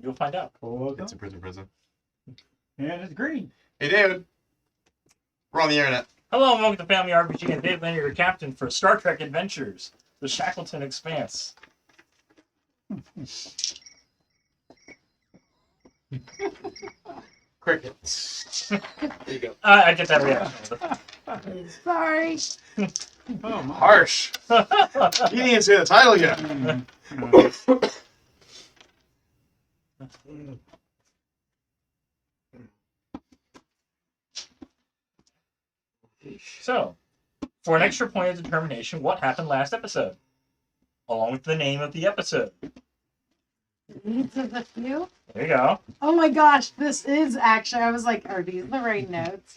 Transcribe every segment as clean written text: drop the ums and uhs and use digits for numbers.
You'll find out. It's a Prism. And it's green. Hey, David. We're on the internet. Hello and welcome to Family RPG and Dave Leonard, your captain for Star Trek Adventures, the Shackleton Expanse. Crickets. There you go. I get that reaction. Sorry. Oh, my. Harsh. You didn't even say the title yet. So, for an extra point of determination, what happened last episode? Along with the name of the episode. Needs of a few. There you go. Oh my gosh, this is actually. I was like, are these the right notes?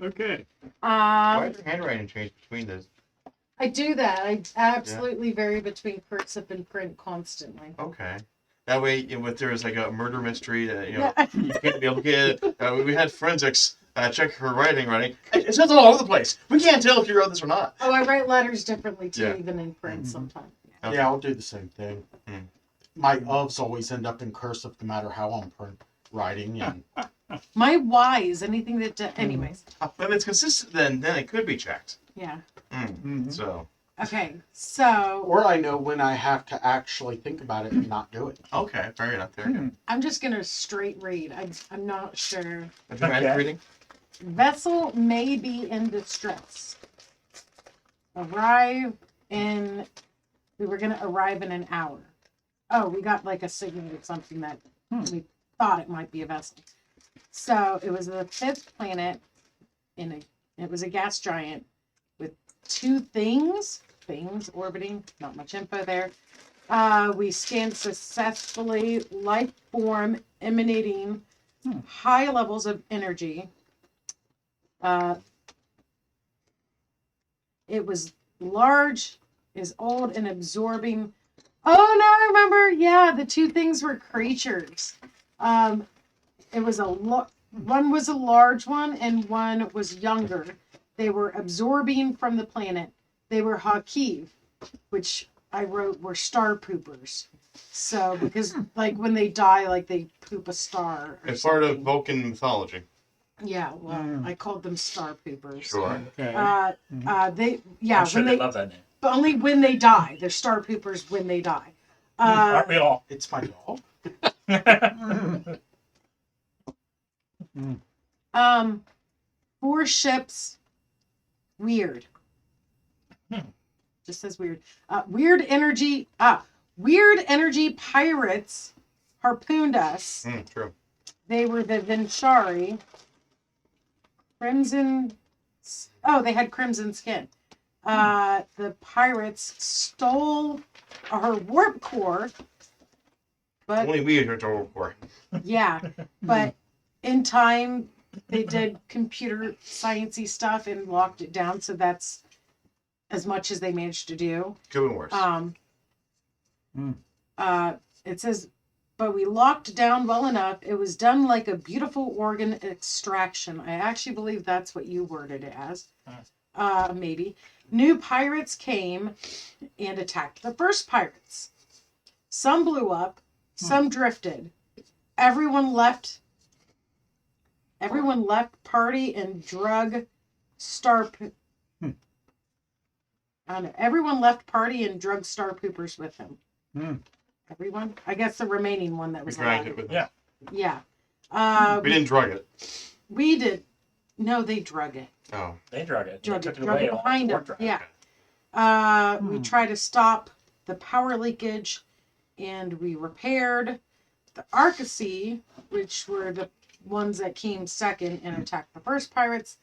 Okay. Why does your handwriting change between those? I do that. I absolutely vary between cursive and print constantly. Okay. That way, if there's like a murder mystery that you Yeah. can't be able to get it. We had forensics check her writing. It says all over the place. We can't tell if you wrote this or not. Oh, I write letters differently too, Yeah. even in print sometimes. Yeah. Okay. Yeah, I'll do the same thing. Hmm. My ofs always end up in cursive no matter how I'm writing. And My Y's, anything that. Anyways, If it's consistent, then it could be checked. yeah. So, Okay, so or I know when I have to actually think about it and not do it. okay, fair enough. There you go. I'm just gonna straight read. I'm not sure. A dramatic Okay. reading? Vessel may be in distress. We were going to arrive in an hour. Oh, we got like a signal or something that we thought it might be a vessel. So it was the 5th planet it was a gas giant with 2 things orbiting, not much info there. We scanned successfully, life form emanating high levels of energy. It was large, is old, and absorbing. Oh, now I remember. Yeah, the 2 things were creatures. It was one was a large one, and one was younger. They were absorbing from the planet. They were Hakiv, which I wrote were star poopers. So, because like when they die, like they poop a star. or It's part of something. Vulcan mythology. Yeah, well, I called them star poopers. Sure. Okay. I'm I'm sure when they they love that name. but only when they die. They're star poopers when they die. Aren't we all? It's my dog. 4 ships. Weird. Just says weird. Weird energy pirates harpooned us. True. They were the Venchari. Crimson. Oh, they had crimson skin. The pirates stole our warp core. But Only we are to report. yeah, but in time they did computer sciencey stuff and locked it down. So that's as much as they managed to do. Could be worse. It says, but we locked down well enough. It was done like a beautiful organ extraction. I actually believe that's what you worded it as. Maybe. New pirates came and attacked the first pirates. Some blew up. Some drifted. Everyone left party and drug star. I don't know. Everyone left party and drug star poopers with him. Everyone? I guess the remaining one that We was dragged alive. it with Yeah. Yeah. We didn't drug it. We did. No, they drug it. Oh. They drug it. Drug They it. took Drug away it along behind with them. the warp drive. Yeah. We tried to stop the power leakage, and we repaired the Arcasy, which were the ones that came second and attacked the first pirates.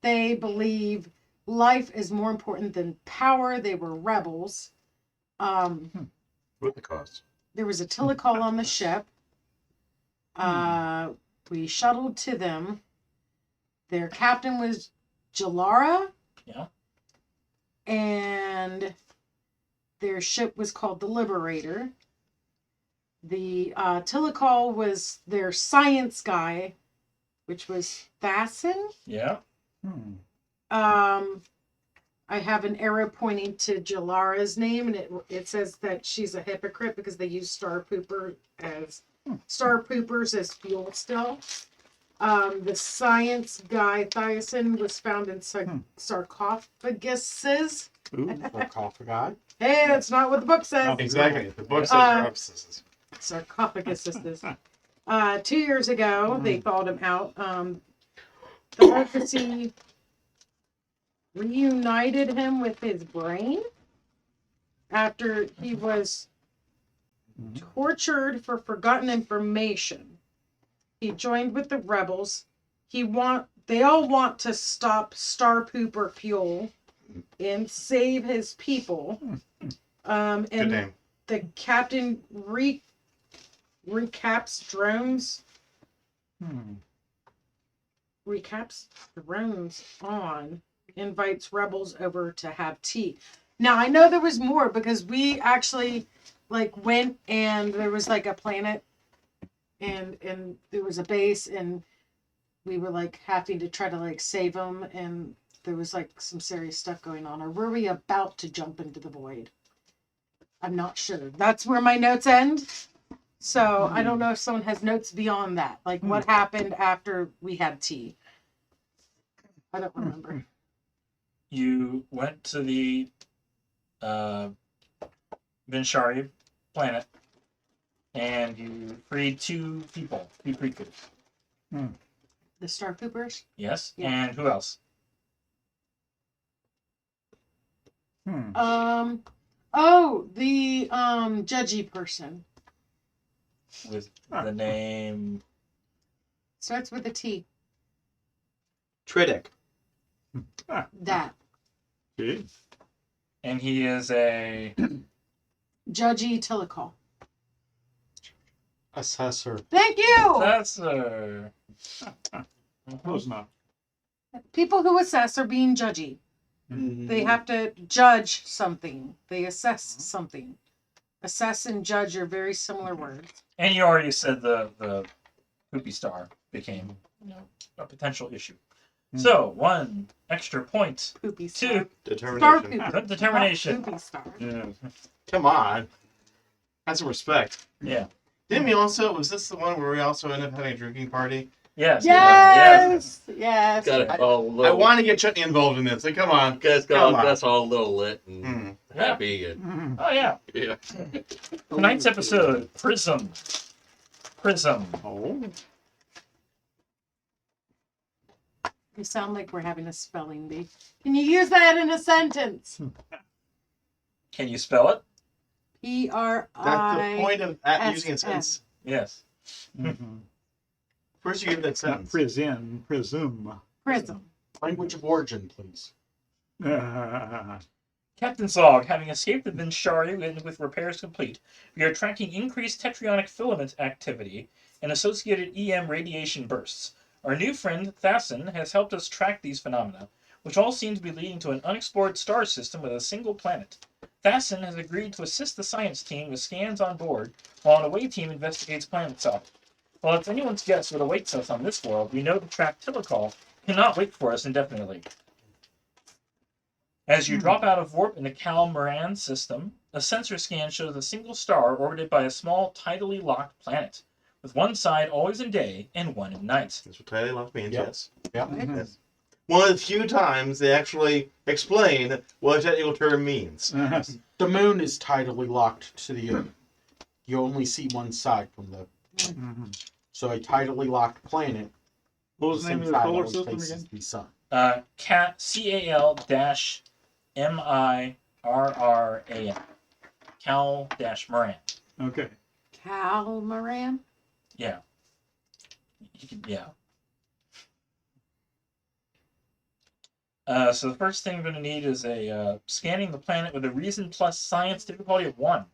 They believe life is more important than power. They were rebels. With the cost. There was a Tilikaal on the ship. We shuttled to them. Their captain was Jalara. Yeah. And their ship was called the Liberator. The Tilikaal was their science guy, which was Fasten. Yeah. I have an arrow pointing to Jalara's name, and it says that she's a hypocrite because they use star poopers as fuel still. The science guy Thiason was found in sarcophaguses. Sarcophagi. Hey, that's not what the book says. Exactly. The book says sarcophagus. Sarcophaguses. 2 years ago, they thawed him out. The legacy reunited him with his brain after he was tortured for forgotten information. He joined with the rebels. They all want to stop Star Pooper fuel and save his people. Good And name. the captain recaps drones on, invites rebels over to have tea. Now I know there was more because we actually went and there was a planet and there was a base and we were having to try to save them, and there was some serious stuff going on. Or were we about to jump into the void? I'm not sure. That's where my notes end. So I don't know if someone has notes beyond that. What happened after we had tea. I don't remember. You went to the Vinshari planet, and you freed two creatures. The Star Poopers? Yes? Yeah. And who else? The judgy person. With the name... Starts with a T. Tridic. That. See? And he is a... Judgy Tilikaal. Assessor. Thank you! Assessor. Close enough. People who assess are being judgy. Mm-hmm. They have to judge something. They assess something. Assess and judge are very similar words. And you already said the poopy star became a potential issue. So, 1 extra point. Poopy Two. star. Determination. Star poopy. Determination. Not poopy star. Yeah. Come on. Have some respect. Yeah. Didn't we also, was this the one where we also ended up having a drinking party? Yes. Yes! Yes. Got it all a I little. want to get Chutney involved in this. Like, come on. Got Come on. that's all a little lit and Mm. happy and Oh, yeah. yeah. Tonight's episode, Prism. Prism. Oh. You sound like we're having a spelling bee. Can you use that in a sentence? Can you spell it? That's the point of using a sentence. Yes. Mm-hmm. First, you give that Not sentence. prism. Prism. Language of origin, please. Captain Zog, having escaped the Vinshari with repairs complete, we are tracking increased tetraionic filament activity and associated EM radiation bursts. Our new friend Thassin has helped us track these phenomena, which all seem to be leading to an unexplored star system with a single planet. Thassin has agreed to assist the science team with scans on board, while an away team investigates planet itself. While it's anyone's guess what awaits us on this world, we know the track Tilikaal cannot wait for us indefinitely. As you drop out of warp in the Cal-Mirrans system, a sensor scan shows a single star orbited by a small, tidally locked planet, with one side always in day and one in night. That's what tidally locked means, Yep. yes. Yeah. Yes. One of the few times they actually explain what a technical term means. The moon is tidally locked to the Earth. You only see one side from the. So a tidally locked planet. What was the name of the side solar always system faces again? the sun. Cal-Mirran. Cal-Mirran. Okay. Cal-Mirran? Yeah. Yeah. So the first thing we're going to need is a scanning the planet with a reason plus science difficulty of 1,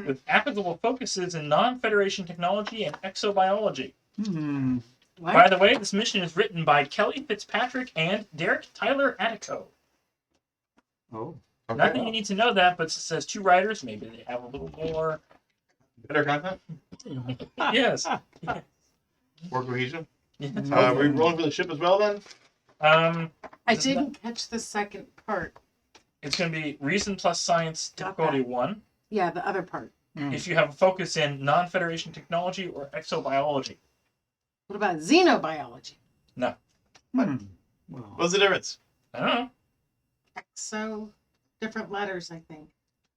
with applicable focuses in non-Federation technology and exobiology. What? By the way, this mission is written by Kelly Fitzpatrick and Derek Tyler Attico. Oh. Okay. Not that you need to know that, but it says 2 writers. Maybe they have a little more. Better content? Yes. More cohesion? Yes. Are we rolling for the ship as well then? I Does didn't catch the second part. It's going to be reason plus science, Got difficulty that. 1. Yeah, the other part. If you have a focus in non-Federation technology or exobiology. What about xenobiology? No. Hmm. Well, What's the difference? I don't know. So different letters, I think.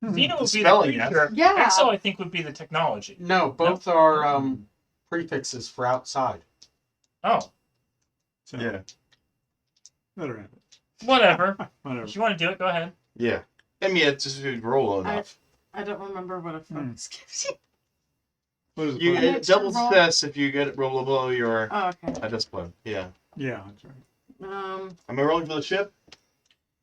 Xeno would be the spelling, yes. creature. Yeah. Exo, I think, would be the technology. No, both are prefixes for outside. Oh, so, Yeah. let her have it. whatever. Whatever. If you want to do it, go ahead. Yeah. I mean, it's just roll enough. I don't remember what a focus gives you. What is it? You called? get extra double roll. success if you get it roll below your Oh, okay. discipline. Yeah. Yeah, that's right. Am I rolling for the ship?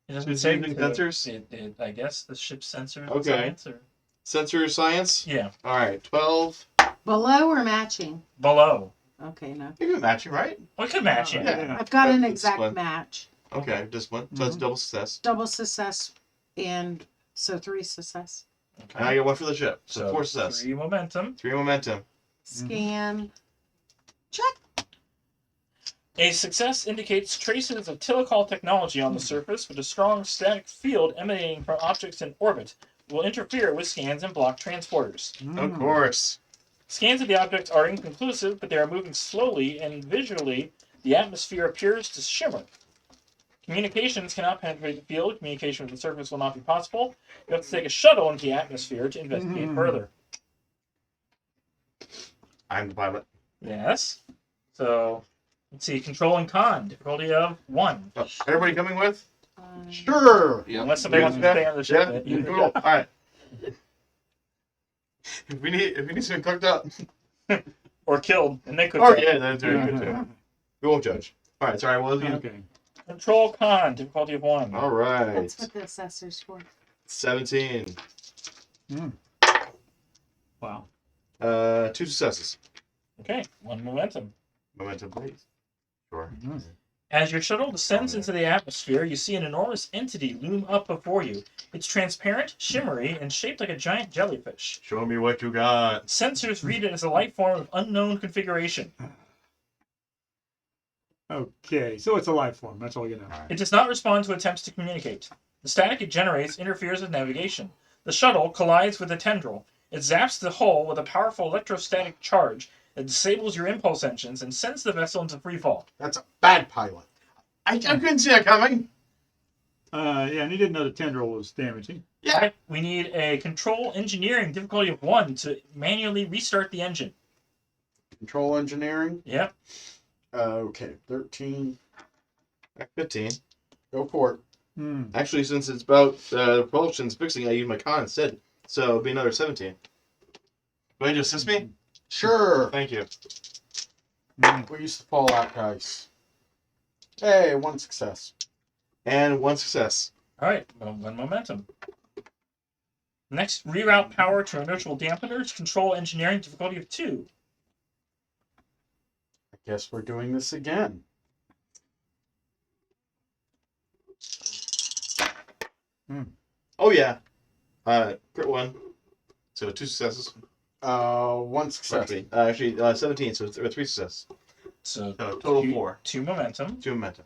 It doesn't It's say using sensors? I guess the ship's sensors. Okay. Science or... Sensor science? Yeah, All right, 12. Below or matching? below. Okay, no. You're matching, right? We could match it. Yeah. I've got an That's exact fun. match. Okay, discipline. So that's double success. Double success, and so 3 success. Okay. And I get 1 for the ship. So 4 success. 3 momentum. 3 momentum. Scan. Check. A success indicates traces of Tilikaal technology on the surface with a strong static field emanating from objects in orbit will interfere with scans and block transporters. Of course. Scans of the objects are inconclusive, but they are moving slowly, and visually, the atmosphere appears to shimmer. Communications cannot penetrate the field. Communication with the surface will not be possible. You have to take a shuttle into the atmosphere to investigate further. I'm the pilot. Yes. So, let's see. Control and con. Difficulty of 1. Oh, everybody coming with? Sure. Unless somebody wants to stay on the ship. Yeah. Cool. All right. If we need something cooked up. Or killed, and they could. Oh yeah, that's very good too. We won't judge. All right. Sorry. What was it? Okay. Control con. Difficulty of 1. All right. That's what the assessor's for. 17. Wow. 2 successes. Okay. 1 momentum. Momentum, please. Sure. As your shuttle descends into the atmosphere, you see an enormous entity loom up before you. It's transparent, shimmery, and shaped like a giant jellyfish. Show me what you got. Sensors read it as a life form of unknown configuration. Okay, so it's a life form. That's all you know. It does not respond to attempts to communicate. The static it generates interferes with navigation. The shuttle collides with a tendril. It zaps the hull with a powerful electrostatic charge that disables your impulse engines and sends the vessel into freefall. That's a bad pilot. I couldn't see that coming. Yeah, and he didn't know the tendril was damaging. Yeah. Okay, we need a control engineering difficulty of 1 to manually restart the engine. Control engineering. Yep. Okay, 13. 15. Go for it. Actually, since it's about propulsion's fixing, I use my con instead. So it'll be another 17. Will you assist me? Sure. Thank you. We used to Fallout guys. Hey, 1 success. And 1 success. All right, 1 momentum. Next, reroute power to inertial dampeners. Control engineering difficulty of 2. I guess we're doing this again. Oh yeah. Crit 1. So 2 successes. 1 success. Actually, 17. So 3 successes. So Total 4. 2 momentum. 2 momentum.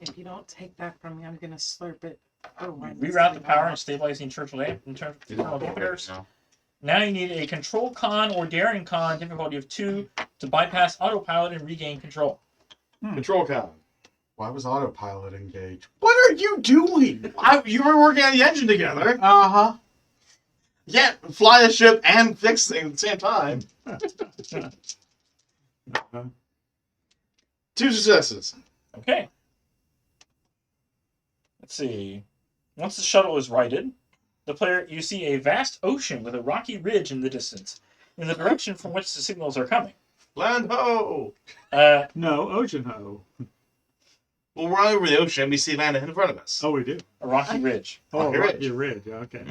If you don't take that from me, I'm gonna slurp it. Oh, Reroute the power and stabilize the internal dampeners. Now you need a control con or daring con difficulty of 2 to bypass autopilot and regain control. Control con. Why was autopilot engaged? What are you doing? You were working on the engine together. Uh-huh. Yeah, fly the ship and fix things at the same time. 2 successes. Okay. Let's see. Once the shuttle is righted, you see a vast ocean with a rocky ridge in the distance, in the direction from which the signals are coming. Land ho! No, ocean ho. Well, we're over the ocean. We see land in front of us. Oh, we do. A rocky ridge. Oh, Rocky right, Ridge. your ridge. Okay.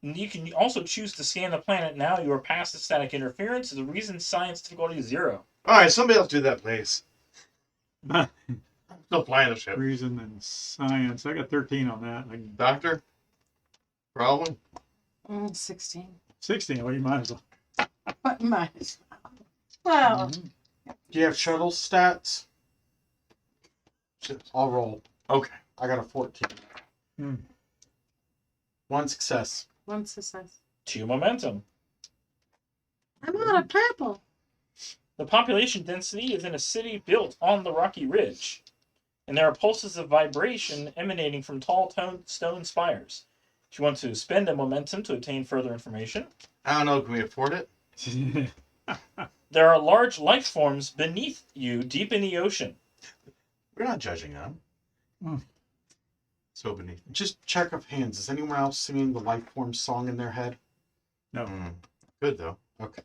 You can also choose to scan the planet now you are past the static interference. The reason science difficulty is 0. All right, somebody else do that, please. Still flying the ship. Reason and science. I got 13 on that. Doctor? Problem? 16. 16. Well, you might as well. But might as well. Well, Do you have shuttle stats? I'll roll. Okay. I got a 14. Hmm. 1 success. One success. 2 momentum. I'm out of purple. The population density is in a city built on the rocky ridge, and there are pulses of vibration emanating from tall stone spires. If you want to spend a momentum to obtain further information, I don't know. Can we afford it? there are large life forms beneath you deep in the ocean. We're not judging them. Hmm. So beneath. Just check of hands. Is anyone else singing the life form song in their head? No. Good though. Okay.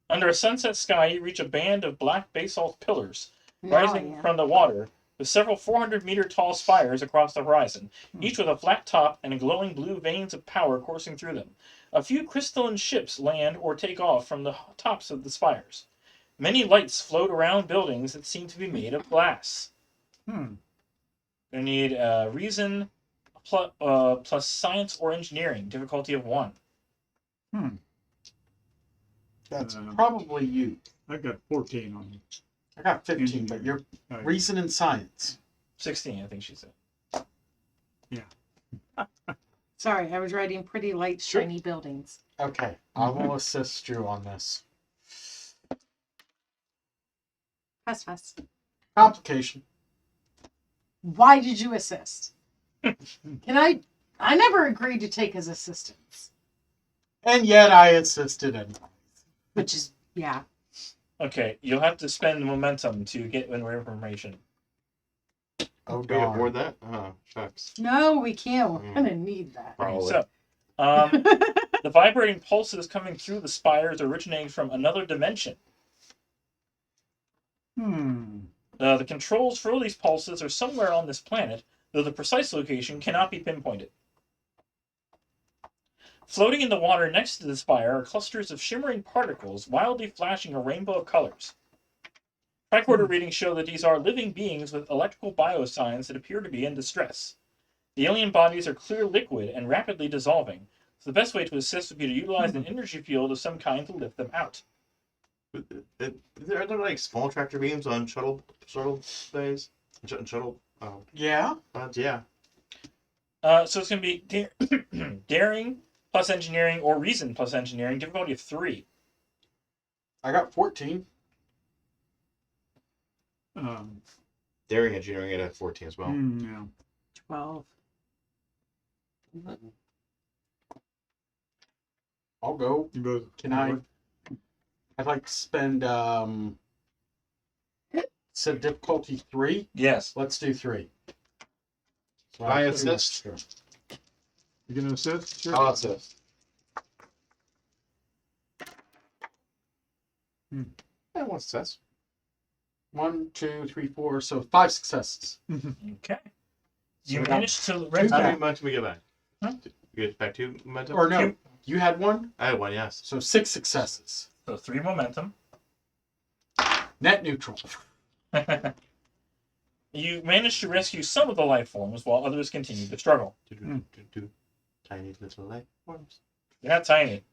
Under a sunset sky, you reach a band of black basalt pillars Now rising I am. from the water, with several 400-meter tall spires across the horizon, each with a flat top and glowing blue veins of power coursing through them. A few crystalline ships land or take off from the tops of the spires. Many lights float around buildings that seem to be made of glass. Hmm. You need reason plus science or engineering, difficulty of 1. Hmm. That's Um, probably you. I got 14 on it. I got 15, but you're Oh, yeah. reason and science. 16, I think she said. Sorry, I was writing pretty light, Sure. shiny buildings. Okay, I will assist you on this. Pass. Complication. Why did you assist? I never agreed to take his assistance. And yet I assisted him. Which is, yeah. Okay, you'll have to spend momentum to get more information. Oh, Can we afford darn. that? Oh, shucks. No, we can't. We're gonna need that. Probably. So, the vibrating pulses coming through the spires originating from another dimension. Hmm. The controls for these pulses are somewhere on this planet, though the precise location cannot be pinpointed. Floating in the water next to the spire are clusters of shimmering particles, wildly flashing a rainbow of colors. Tricorder readings show that these are living beings with electrical biosigns that appear to be in distress. The alien bodies are clear liquid and rapidly dissolving, so the best way to assist would be to utilize an energy field of some kind to lift them out. Are there like small tractor beams on shuttle bays? Shuttle. Yeah? Yeah. So it's going to be daring plus engineering or reason plus engineering, difficulty of 3. I got 14. Daring engineering at 14 as well. Yeah. 12. I'll go. You both. Can I? I'd like to spend said difficulty 3. Yes. Let's do 3. So I have 2 assist. extra. You gonna assist? Sure. I'll assist. Yeah, one success. 1, 2, 3, 4. So 5 successes. Okay. So You we got managed to two rent How back. many momentum we get back? Huh? You get back 2 momentum? Or no, Two. you had 1. I had 1, yes. So 6 successes. so 3 momentum. Net neutral. You managed to rescue some of the life forms while others continued to struggle. Tiny little life forms. They're not tiny.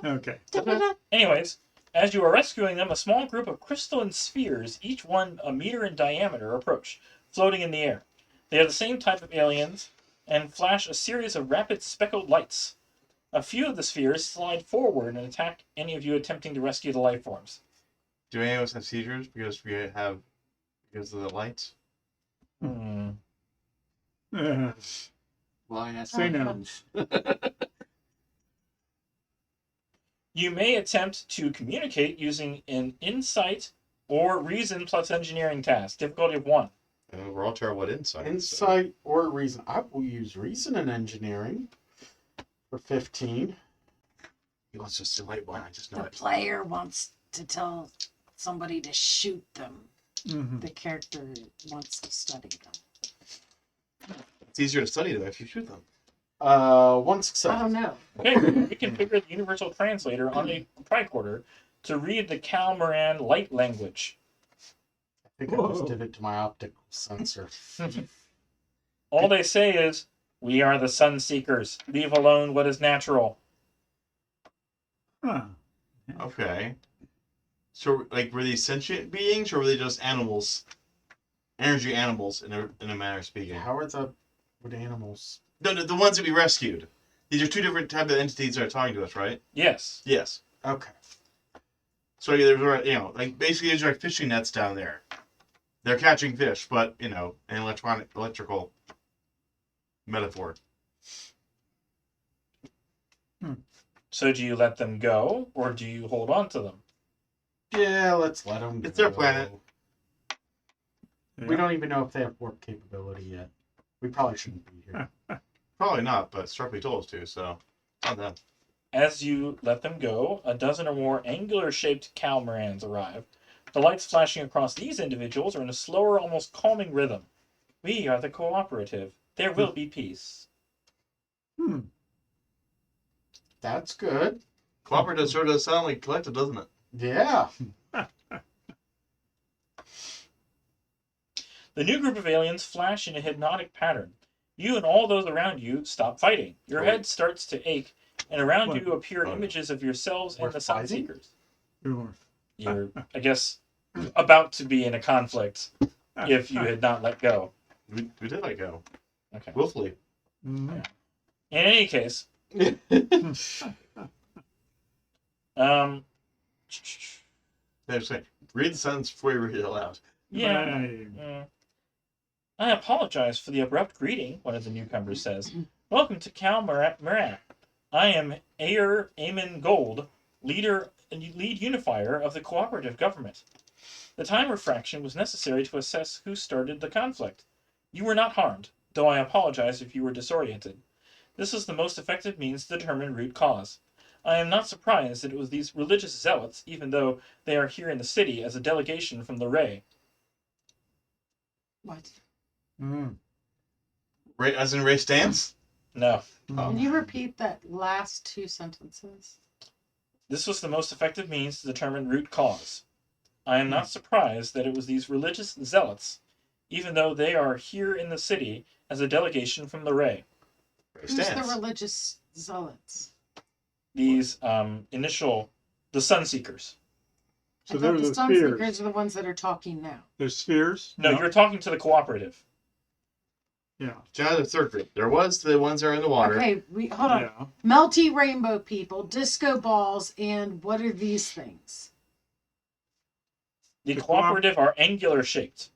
Okay. Anyways, as you are rescuing them, a small group of crystalline spheres, each one a meter in diameter, approach, floating in the air. They are the same type of aliens and flash a series of rapid speckled lights. A few of the spheres slide forward and attack any of you attempting to rescue the life forms. Do any of us have seizures because of the lights? Hmm. Well, I say no. You may attempt to communicate using an insight or reason plus engineering task, difficulty of 1. We're all terrible at insight. Insight or reason. I will use reason and engineering for 15. He wants to see light one. I just know The it. player wants to tell somebody to shoot them. Mhm. The character wants to study them. It's easier to study though if you shoot them. 1 success. I don't know. Okay, reconfigure the universal translator on a tricorder to read the Cal-Mirran light language. I think I just did it to my optical sensor. All they say is, "We are the Sun Seekers. Leave alone what is natural." Huh. Okay. So, like, were these sentient beings or were they just animals? energy animals in a manner of speaking. How are the what animals? The ones that we rescued. These are two different type of entities that are talking to us, right? Yes. Yes. Okay. So there's like basically there's like fishing nets down there. They're catching fish, but an electrical metaphor. So do you let them go, or do you hold on to them? Yeah, let's let them. It's their planet. We don't even know if they have warp capability yet. We probably shouldn't be here. Probably not, but Starkly told us to, so on them. As you let them go, a dozen or more angular-shaped Cal-Mirrans arrive. The lights flashing across these individuals are in a slower, almost calming rhythm. We are the cooperative. There will be peace. That's good. Cooperative sure does sound like collective, doesn't it? Yeah. The new group of aliens flash in a hypnotic pattern. You and all those around you stop fighting. Your head starts to ache, and around you appear images of yourselves and the Sunseekers. You're, I guess, about to be in a conflict if you had not let go. We did let go. Okay. Willfully. Mm-hmm. In any case, Read the sentence before you read it aloud. yeah. I apologize for the abrupt greeting, one of the newcomers says. Welcome to Cal-Mirran. I am Ayer Amon Gold, lead unifier of the cooperative government. The time refraction was necessary to assess who started the conflict. You were not harmed, though I apologize if you were disoriented. This is the most effective means to determine root cause. I am not surprised that it was these religious zealots, even though they are here in the city as a delegation from the Ray. What? Ray, as in Ray Stance? No. Can you repeat that last two sentences? This was the most effective means to determine root cause. I am not surprised that it was these religious zealots, even though they are here in the city as a delegation from the Ray. Ray Who's Stance. the religious zealots? These the Sunseekers. So I they're thought the the Sunseekers spheres. are the ones that are talking now. They're spheres? No, you're talking to the cooperative. Yeah. John, the third group. There was the ones that are in the water. Okay, hold on. Yeah. Melty rainbow people, disco balls, and what are these things? The The cooperative are angular shaped.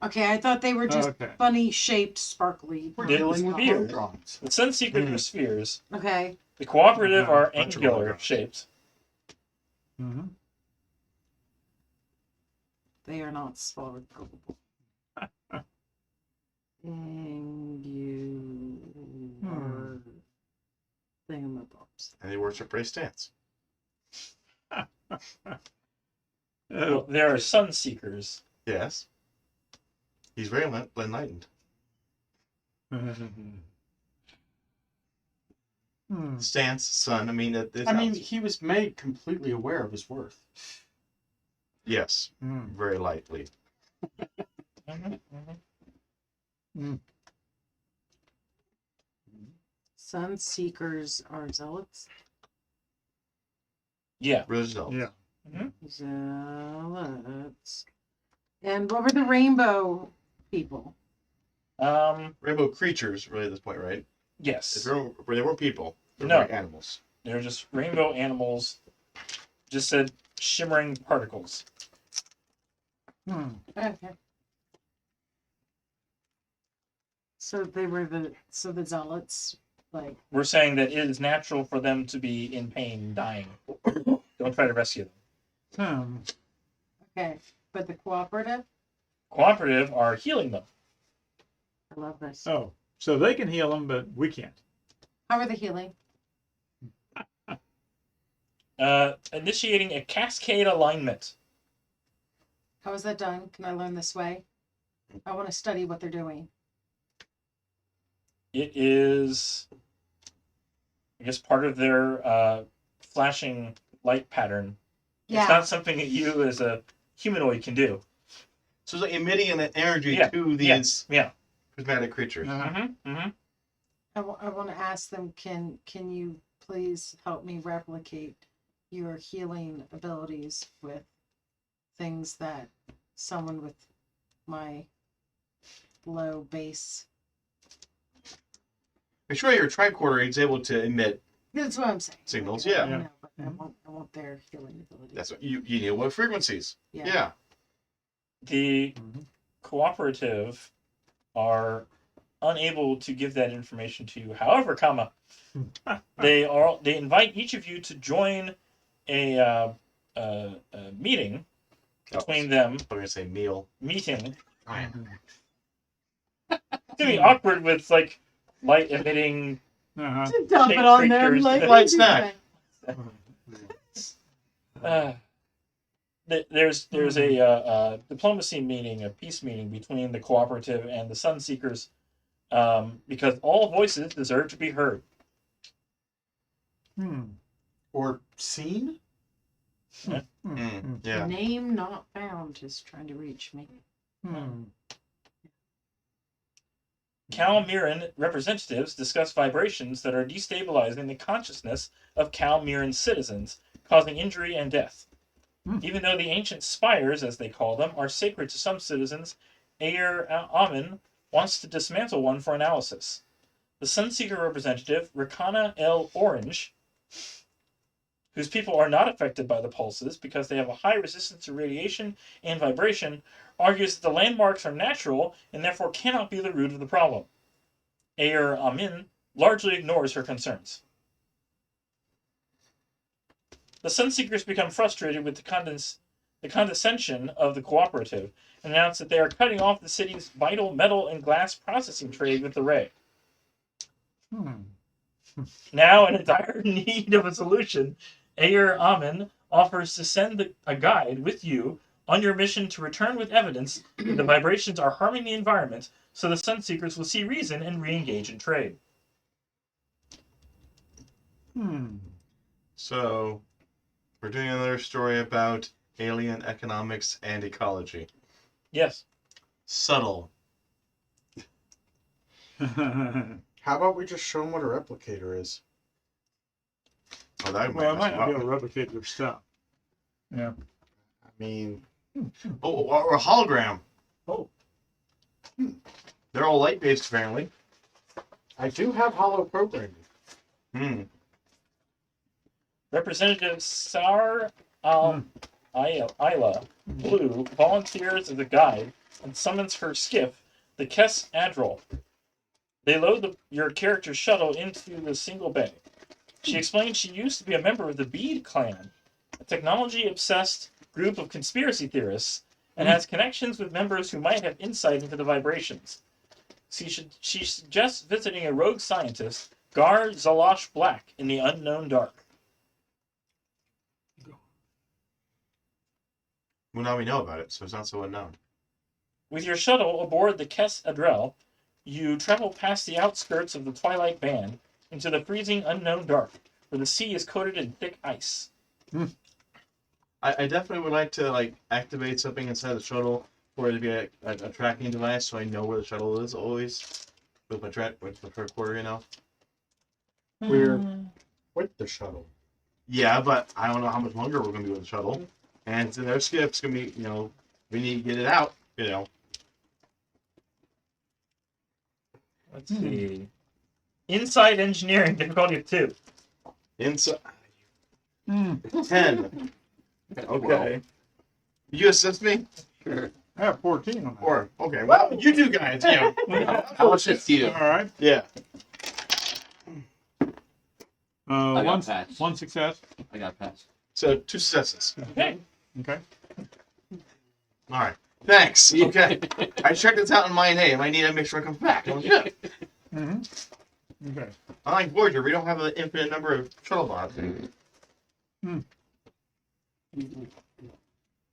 Okay, I thought they were just Okay. funny shaped, sparkly. We're They're dealing with spheres. holograms. The Sunseekers are spheres. Okay. The cooperative are Bunch of angular holograms. shaped. Mm-hmm. They are not sparkle. Angular thingamabobs. And they worship Ray Stance. Well, there are Sunseekers. Yes. He's very enlightened. Stance, son. I mean, He was made completely aware of his worth. yes, very lightly. Sun seekers are zealots. Yeah. Result. Yeah. Zealots. And what were the rainbow people? Rainbow creatures, really, at this point, right? Yes. They weren't people. They were No. like animals. They're just rainbow animals. Just said shimmering particles. Okay. So they were the zealots, like, We're saying that it is natural for them to be in pain, dying. Don't try to rescue them. okay, but the cooperative. Cooperative are healing them. I love this. Oh, so they can heal them, but we can't. How are they healing? Initiating a cascade alignment. How is that done? Can I learn this way? I want to study what they're doing. It is, I guess, part of their flashing light pattern. Yeah. It's not something that you as a humanoid can do. So it's like emitting an energy Yeah. to these Yeah. prismatic creatures. I want to ask them, can you please help me replicate your healing abilities with things that someone with my low base. I'm sure your tricorder is able to emit. That's what I'm saying. Signals, Like, yeah. I know, but I want their healing ability. That's what you need. What frequencies? Yeah. Yeah. The Mhm. cooperative are unable to give that information to you. However, comma, they invite each of you to join a meeting between them. I'm gonna say meal. Meeting. Mhm. It's gonna be awkward with like light emitting. Uh-huh. Just dump it Shape on them creatures. like Light snack. There's a diplomacy meeting, a peace meeting between the cooperative and the Sunseekers, because all voices deserve to be heard. Hmm. Or seen? Yeah. Name not found is trying to reach me. Hmm. Cal-Mirran representatives discuss vibrations that are destabilizing the consciousness of Cal-Mirran citizens, causing injury and death. Even though the ancient spires, as they call them, are sacred to some citizens, Ayer Amin wants to dismantle one for analysis. The Sunseeker representative, Rakana L. Orange, whose people are not affected by the pulses because they have a high resistance to radiation and vibration, argues that the landmarks are natural and therefore cannot be the root of the problem. Ayer Amin largely ignores her concerns. The Sunseekers become frustrated with the condescension of the cooperative and announce that they are cutting off the city's vital metal and glass processing trade with the Ray. Hmm. Now, in dire need of a solution, Ayer Amin offers to send a guide with you on your mission to return with evidence that the vibrations are harming the environment, so the Sunseekers will see reason and re-engage in trade. Hmm. So, we're doing another story about alien economics and ecology. Yes. Subtle. How about we just show them what a replicator is? Oh, that Well, I might might mess not be them able up. to replicate their stuff. Yeah. I mean, Oh, or a hologram. Oh. They're all light-based, apparently. I do have hollow programming. Hmm. Representative Sar Isla Blue volunteers as a guide and summons her skiff, the Kess Adrol. They load your character's shuttle into the single bay. She explains she used to be a member of the Bead Clan, a technology-obsessed group of conspiracy theorists, and has connections with members who might have insight into the vibrations. She suggests visiting a rogue scientist, Gar Zalosh Black, in the unknown dark. Well, now we know about it, so it's not so unknown. With your shuttle aboard the Kess Adrel, you travel past the outskirts of the Twilight Band into the freezing unknown dark, where the sea is coated in thick ice. I definitely would like to activate something inside the shuttle for it to be a tracking device, so I know where the shuttle is always with my tricorder, you know. We're with the shuttle. Yeah, but I don't know how much longer we're gonna be with the shuttle, and it's in their skip. It's gonna be, we need to get it out, Let's see. Inside engineering, difficulty of 2. Inside Hmm. 10. Okay. You assist me? Sure. I have 14 on that. Or okay, well, you two guys, I'll assist you. All right. Yeah. I got One, patched. one success. I got patched. So 2 successes. Okay. Okay. All right. Thanks. Okay. I checked this out in my name. I need to make sure it comes back. Oh, yeah. Mm-hmm. Okay. Unlike Voyager, we don't have an infinite number of shuttle bots.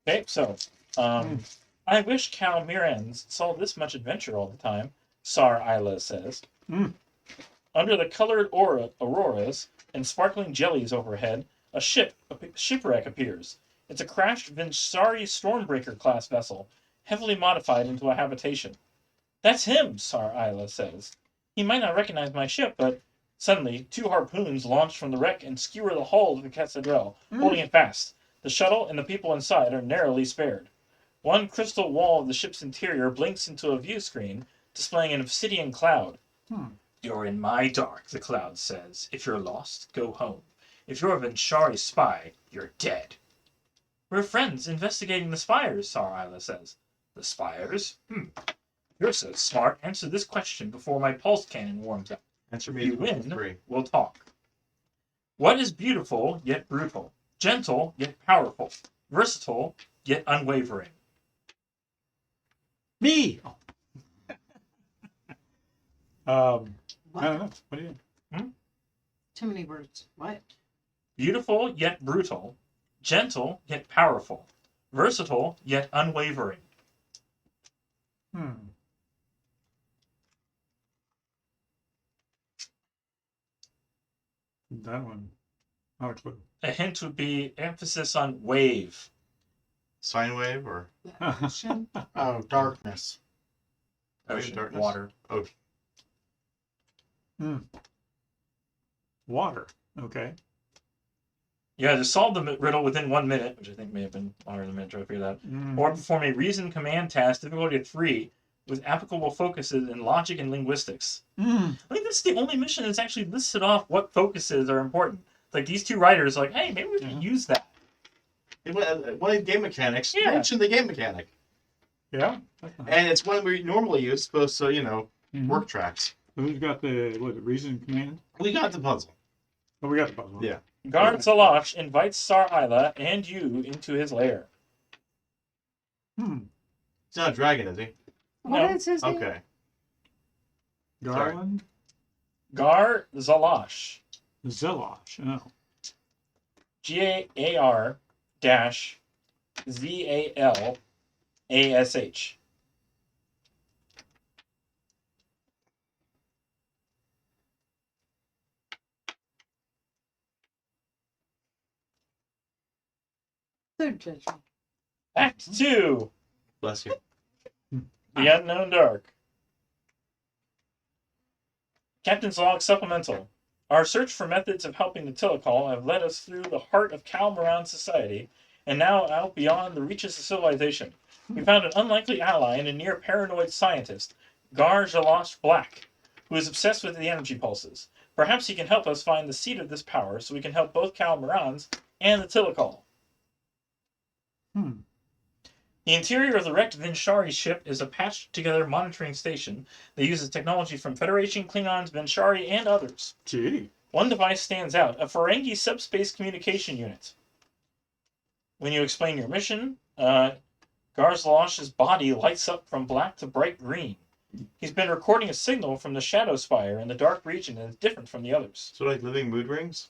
Okay, so, I wish Cal-Mirrans saw this much adventure all the time, Sar Isla says. Under the colored auroras and sparkling jellies overhead, a shipwreck appears. It's a crashed Vinsari Stormbreaker class vessel, heavily modified into a habitation. That's him, Sar Isla says. He might not recognize my ship, but suddenly 2 harpoons launch from the wreck and skewer the hull of the Cassadrel, holding it fast. The shuttle and the people inside are narrowly spared. One crystal wall of the ship's interior blinks into a view screen, displaying an obsidian cloud. Hmm. You're in my dark, the cloud says. If you're lost, go home. If you're a Venshari spy, you're dead. We're friends investigating the spires, Sar Isla says. The spires? You're so smart. Answer this question before my pulse cannon warms up. Answer If me you the win, three. we'll talk. What is beautiful yet brutal? Gentle yet powerful? Versatile yet unwavering? Me. I What? don't know. What do you? Too many words. What? Beautiful yet brutal? Gentle yet powerful? Versatile yet unwavering? Hmm. That one. Not a clue. A hint would be emphasis on wave. Sine wave or Ocean? Oh, darkness. Ocean, darkness? water. Water. Okay. You had to solve the riddle within 1 minute, which I think may have been longer than a minute to figure that out. Mm. Or perform a reason command task, difficulty of 3, with applicable focuses in logic and linguistics. I think this is the only mission that's actually listed off what focuses are important. Like these two writers are like, hey, maybe we can use that. one of the game mechanics. Yeah. Mention the game mechanic, Yeah. That's nice. and it's one we normally use, supposed to Mhm. work tracks. So who's got the reason command? We got the puzzle. Oh, we got the puzzle. Yeah. Gar Zalosh invites Sar Isla and you into his lair. Hmm. He's not a dragon, is he? What No. is his name? Okay. Garland. Gar Zalosh. Zilosh. Oh. GAR-ZALASH. Third judgment. Act 2. Bless you. The Unknown Dark. Captain's Log Supplemental. Our search for methods of helping the Tilikaal have led us through the heart of Cal-Mirran society and now out beyond the reaches of civilization. We found an unlikely ally in a near paranoid scientist, Gar Jalosh Black, who is obsessed with the energy pulses. Perhaps he can help us find the seat of this power so we can help both Cal-Mirrans and the Tilikaal. Hmm. The interior of the wrecked Venshari ship is a patched-together monitoring station that uses technology from Federation, Klingons, Venshari, and others. Gee. One device stands out, a Ferengi subspace communication unit. When you explain your mission, Garzalosh's body lights up from black to bright green. He's been recording a signal from the Shadow Spire in the dark region and is different from the others. So like living mood rings.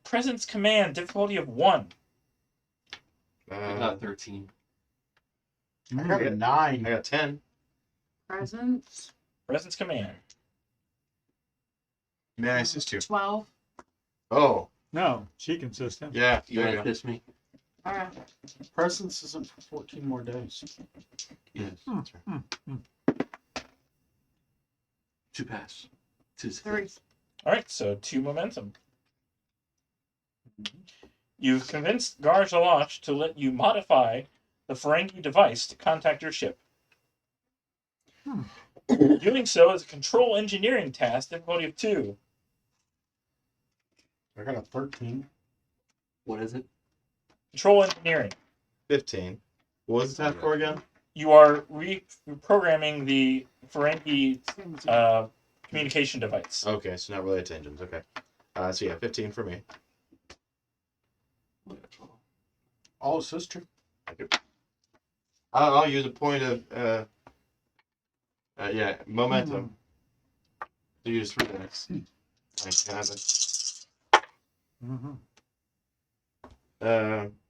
Presence command, difficulty of 1. I got 13. I got a I 9. got 10. Presence. Presence command. May I assist you? 12. Oh, No, she can system. yeah. You there want you to go. kiss me? All right. Presence isn't for 14 more days. Yes. That's right. 2 pass. 2 3. success. Alright, so 2 momentum. You've convinced Garjalosh to let you modify the Ferengi device to contact your ship. Doing so is a control engineering task, difficulty of 2. I got a 13. What is it? Control engineering. 15. What was the task for again? You are reprogramming the Ferengi communication device. Okay, so not related to engines. Okay. So yeah, 15 for me. I got 12. Oh, sister. I'll use a point of momentum to use 3 dice. I can have it. Mm-hmm.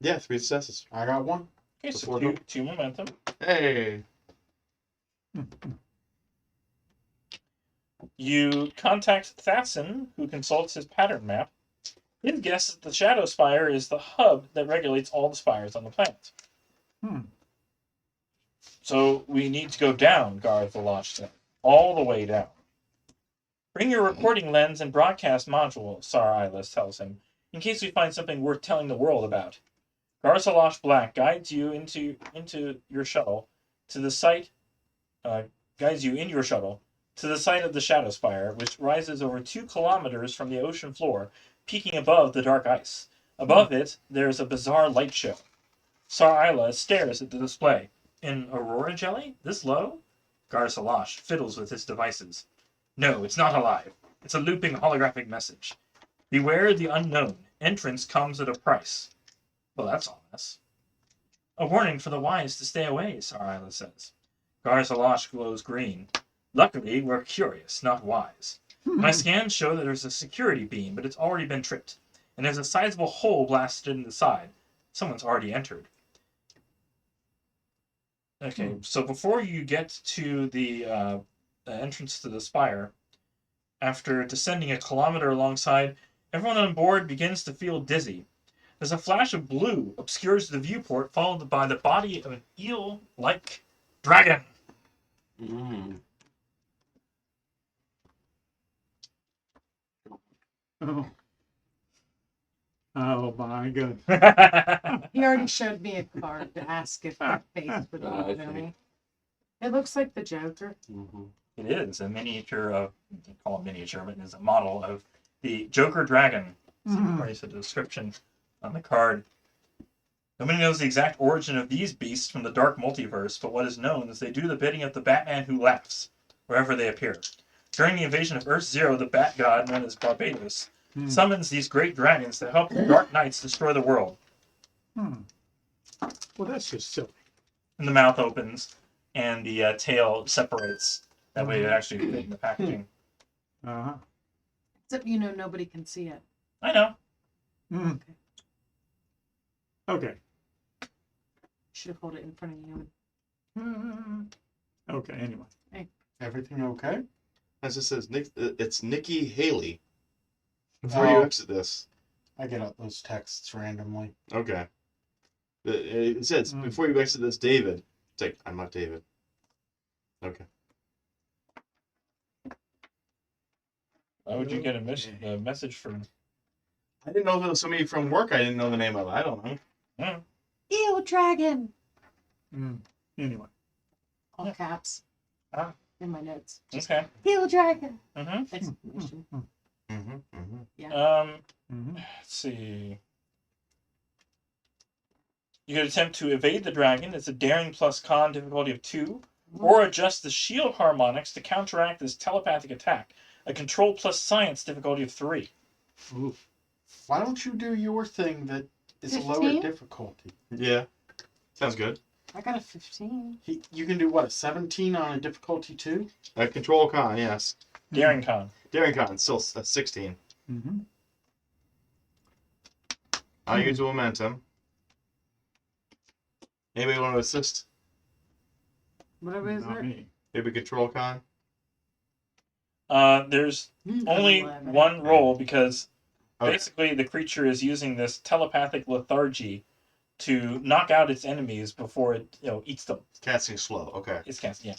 Yeah, 3 successes. I got 1. Okay, so Before 2 momentum. Hey. You contact Thatson, who consults his pattern map. His guess is the Shadow Spire is the hub that regulates all the spires on the planet. So we need to go down, Garthalosh said. All the way down. Bring your recording lens and broadcast module, Sar Ilis tells him, in case we find something worth telling the world about. Garzalosh Black guides you into your shuttle, to the site, guides you in your shuttle to the site of the Shadow Spire, which rises over 2 kilometers from the ocean floor, peaking above the dark ice. Above it, there's a bizarre light show. Sar Isla stares at the display. In Aurora Jelly? This low? Gar Salash fiddles with his devices. No, it's not alive. It's a looping holographic message. Beware the unknown. Entrance comes at a price. Well, that's ominous. A warning for the wise to stay away, Sar Isla says. Gar Salash glows green. Luckily, we're curious, not wise. My scans show that there's a security beam, but it's already been tripped. And there's a sizable hole blasted in the side. Someone's already entered. Okay, so before you get to the entrance to the spire, after descending a kilometer alongside, everyone on board begins to feel dizzy. There's a flash of blue obscures the viewport, followed by the body of an eel-like dragon. Mm. Oh. Oh my god. He already showed me a card to ask if that face would I look see. me. It looks like the Joker. Mm-hmm. It is a miniature of, they call it miniature, but it is a model of the Joker Dragon. According to the description on the card. Nobody knows the exact origin of these beasts from the dark multiverse, but what is known is they do the bidding of the Batman who laughs, wherever they appear. During the invasion of Earth Zero, the Bat God, known as Barbados, summons these great dragons to help the Dark Knights destroy the world. Well, that's just silly. And the mouth opens, and the tail separates. That way it actually fit in the packaging. Uh-huh. Except nobody can see it. I know. Mm. Okay. Should hold it in front of you. Okay, anyway. Everything okay? As it says, it's Nikki Haley. Before you exit this. I get out those texts randomly. Okay. It says, before you exit this, David. It's like, I'm not David. Okay. Why would you get a message from... I didn't know if it was somebody from work I didn't know the name of. I don't know. Eel dragon! Anyway. All caps. Ah. In my notes. Okay. Eel dragon! Mm-hmm. Exclamation. Let's see. You can attempt to evade the dragon. It's a daring plus con difficulty of 2. Or adjust the shield harmonics to counteract this telepathic attack. A control plus science difficulty of 3. Ooh. Why don't you do your thing that is a lower 15? difficulty? Yeah. Sounds good. I got a 15. You can do what, a 17 on a difficulty 2? Control con, yes. Daring con. Daring con, still 16. Mm-hmm. I'll use momentum. Anybody want to assist? Whatever is Not it? me. Maybe control con? There's only 11. one roll because Okay. basically the creature is using this telepathic lethargy to knock out its enemies before it eats them. Casting slow. Okay. It's casting, yeah.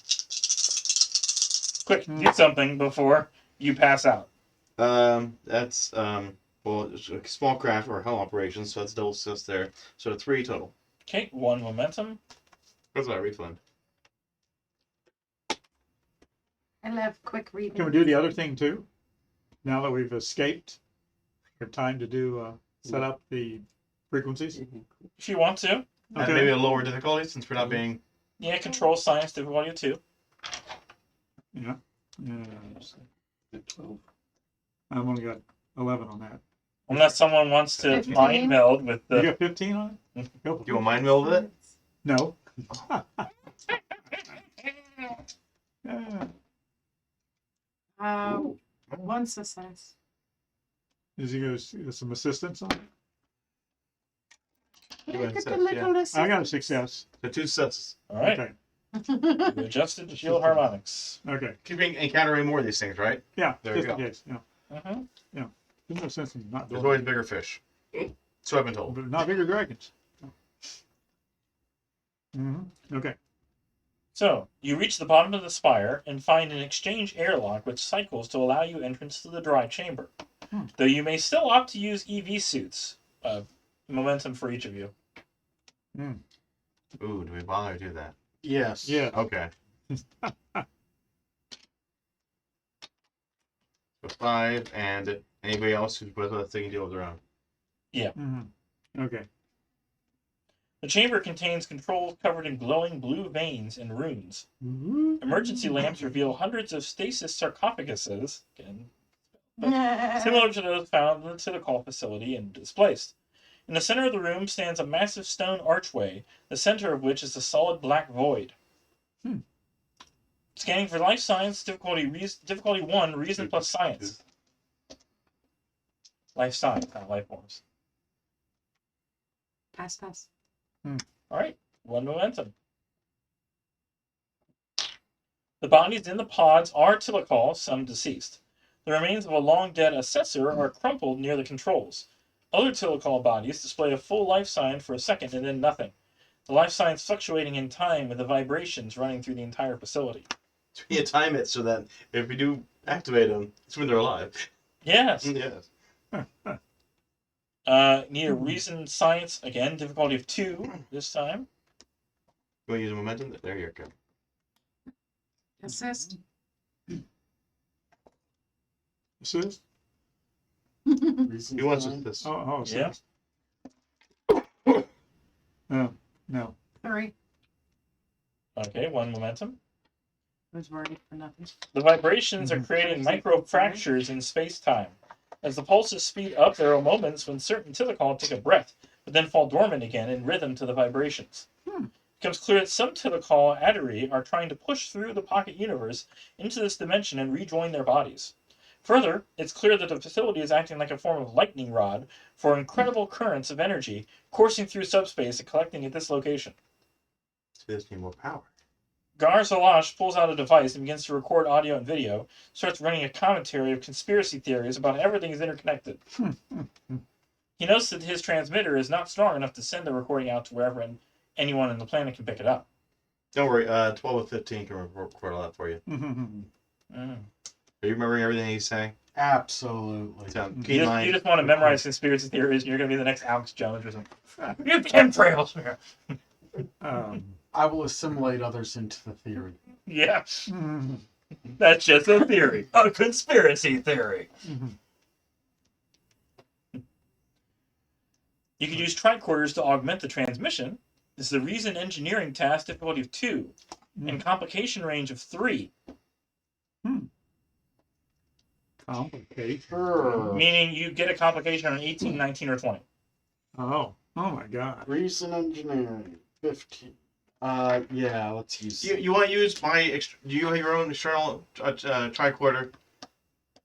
Quick, do something before you pass out. That's well, it's a small craft or hell operation, so that's double assist there. So 3 total. Okay, 1 momentum. Where's that refund? I love quick reading. Can we do the other thing too? Now that we've escaped, we have time to do set up the frequencies. If you want to. And maybe a lower difficulty since we're not being. Yeah, control science difficulty of 2. Yeah. The 12. I've only got 11 on that. Unless someone wants to 15? mind meld with You the... got 15 on it? Go for You want mind meld with it? No. One success. Is he going to get some assistance on it? You Look want at to the set, little I assist. got a success. So 2 sets. Alright, Okay. you adjusted the shield harmonics. Okay. Keeping encountering more of these things, right? Yeah. There you just in go. case. Yeah. Mm-hmm. There's no sense in not There's doing always it. bigger fish. So I've been told. But not bigger dragons. Okay. So, you reach the bottom of the spire and find an exchange airlock which cycles to allow you entrance to the dry chamber. Though you may still opt to use EV suits. Momentum for each of you. Ooh, do we bother to do that? Yes. Yeah. Okay. So 5, and anybody else who's with us, they can deal with their own. Mhm. Okay. The chamber contains controls covered in glowing blue veins and runes. Emergency lamps reveal hundreds of stasis sarcophaguses, again, similar to those found in the Tilikaal facility and displaced. In the center of the room stands a massive stone archway, the center of which is a solid black void. Scanning for life science, difficulty 1, reason plus science. Life science, not life forms. Pass, pass. Alright, 1 momentum. The bodies in the pods are Tilikaal, some deceased. The remains of a long-dead assessor are crumpled near the controls. Other Tilikaal bodies display a full life sign for a second and then nothing. The life signs fluctuating in time with the vibrations running through the entire facility. So we need to time it so that if we do activate them, it's when they're alive. Yes. Yes. Need a reason science, again, difficulty of 2 this time. You want to use a momentum? There you go. Assist. Assist? Reason Who wants sign. this? Oh, Yeah. assist. No. 3. Okay, 1 momentum. I was worried for nothing. The vibrations are creating micro fractures in space-time. As the pulses speed up, there are moments when certain Tilikaal take a breath, but then fall dormant again in rhythm to the vibrations. It becomes clear that some Tilikaal Adari are trying to push through the pocket universe into this dimension and rejoin their bodies. Further, it's clear that the facility is acting like a form of lightning rod for incredible currents of energy coursing through subspace and collecting at this location. So they just need more power. Gar Salash pulls out a device and begins to record audio and video, starts running a commentary of conspiracy theories about how everything is interconnected. He notes that his transmitter is not strong enough to send the recording out to wherever anyone on the planet can pick it up. Don't worry, 12 of 15 can record all that for you. Are you remembering everything he's saying? Absolutely. So, You keep in mind. just want to memorize conspiracy theories and you're going to be the next Alex Jones or something. You have chemtrails! I will assimilate others into the theory. Yeah, that's just a theory. A conspiracy theory. You can use tricorders to augment the transmission. This is a reason engineering task difficulty of 2 and complication range of 3, Complication. meaning you get a complication on 18, 19, or 20. Oh my God. Reason engineering 15. Yeah, let's use. You want to use my? Do you have your own external tricorder?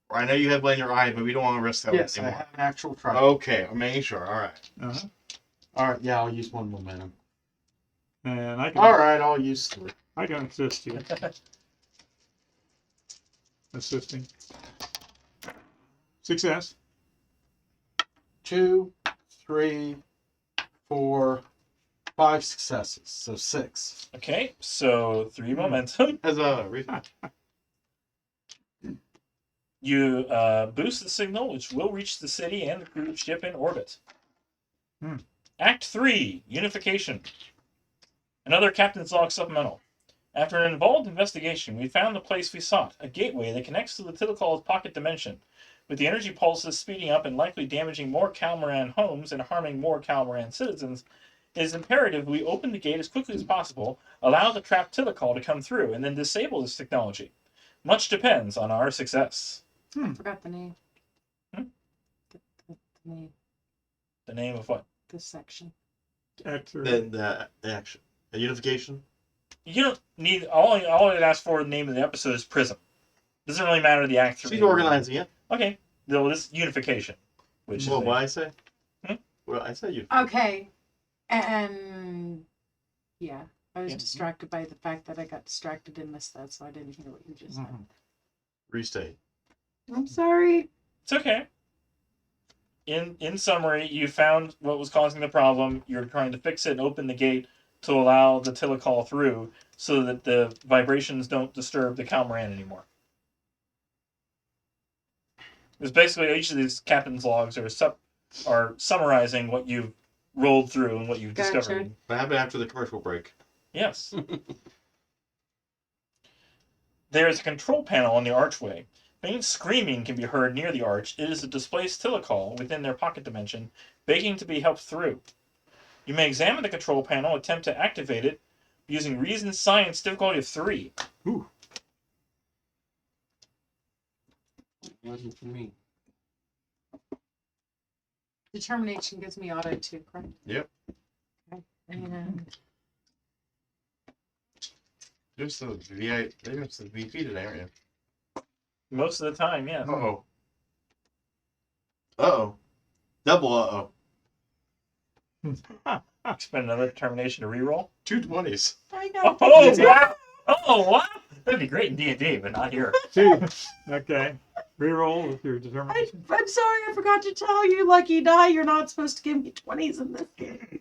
I know you have one in your eye, but we don't want to risk that Yes, I anymore. have an actual try. Okay, I'm making sure. All right. Uh-huh. All right, yeah, I'll use 1 momentum. And I All right, I'll use 3. can assist you. Assisting. Success. 2, 3, 4, 5 successes, so 6. Okay, so 3 momentum. As a reason. You boost the signal, which will reach the city and the cruise ship in orbit. Act 3, Unification. Another Captain's Log supplemental. After an involved investigation, we found the place we sought, a gateway that connects to the Tilikaal's pocket dimension. With the energy pulses speeding up and likely damaging more Cal-Mirran homes and harming more Cal-Mirran citizens, it is imperative we open the gate as quickly as possible, allow the trapped Tilikaal to come through, and then disable this technology. Much depends on our success. I forgot the name. The name. The name of what? This section. Act 3. Then the action. A unification. You don't need all it asks for the name of the episode is Prism. Doesn't really matter the act 3. She's organizing it. Okay. No, this is unification. Which Well, is what I say? Hmm? Well, I said you. Okay. And yeah, I was Yeah. distracted by the fact that I got distracted and missed that, so I didn't hear what you just said. Restate. I'm sorry. It's okay. In summary, you found what was causing the problem. You're trying to fix it and open the gate to allow the Tilikaal through so that the vibrations don't disturb the Cal-Mirran anymore. Because basically each of these captain's logs are summarizing what you've rolled through and what you've Gotcha. discovered. What happened after the commercial break? Yes. There is a control panel on the archway. Faint screaming can be heard near the arch. It is a displaced Tilikaal within their pocket dimension, begging to be helped through. You may examine the control panel, attempt to activate it using Reason Science difficulty of 3. Ooh. Wasn't for me. Determination gives me auto too, correct? Yep. Okay. And There's the there's the VP today, aren't you? Most of the time, yes. Uh-oh. Uh-oh. Double uh-oh. Spend another determination to reroll. 2 20s. I got Oh, wow! Oh, wow! That'd be great in D&D, but not here. Two. Okay. Reroll with your determination. I'm sorry, I forgot to tell you, Lucky Die, you're not supposed to give me 20s in this game.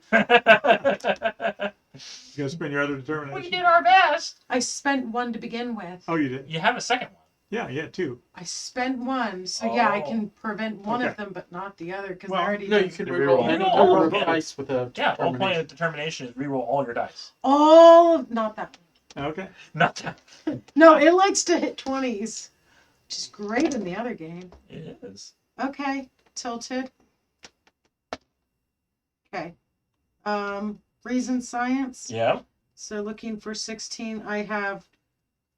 You gonna spend your other determination? We did our best. I spent one to begin with. Oh, you did? You have a second one. Yeah, two. I spent one, so yeah, I Oh. can prevent one of Okay. them, but not the other, because Well, I already No, you did. can Reroll. reroll any Reroll number all of of it. dice with a Yeah, the whole point determination. of determination is reroll all your dice. All of, not that Okay. Not that. one. No, it likes to hit 20s, which is great in the other game. It is. Okay, tilted. Okay. Reason Science. Yeah. So looking for 16, I have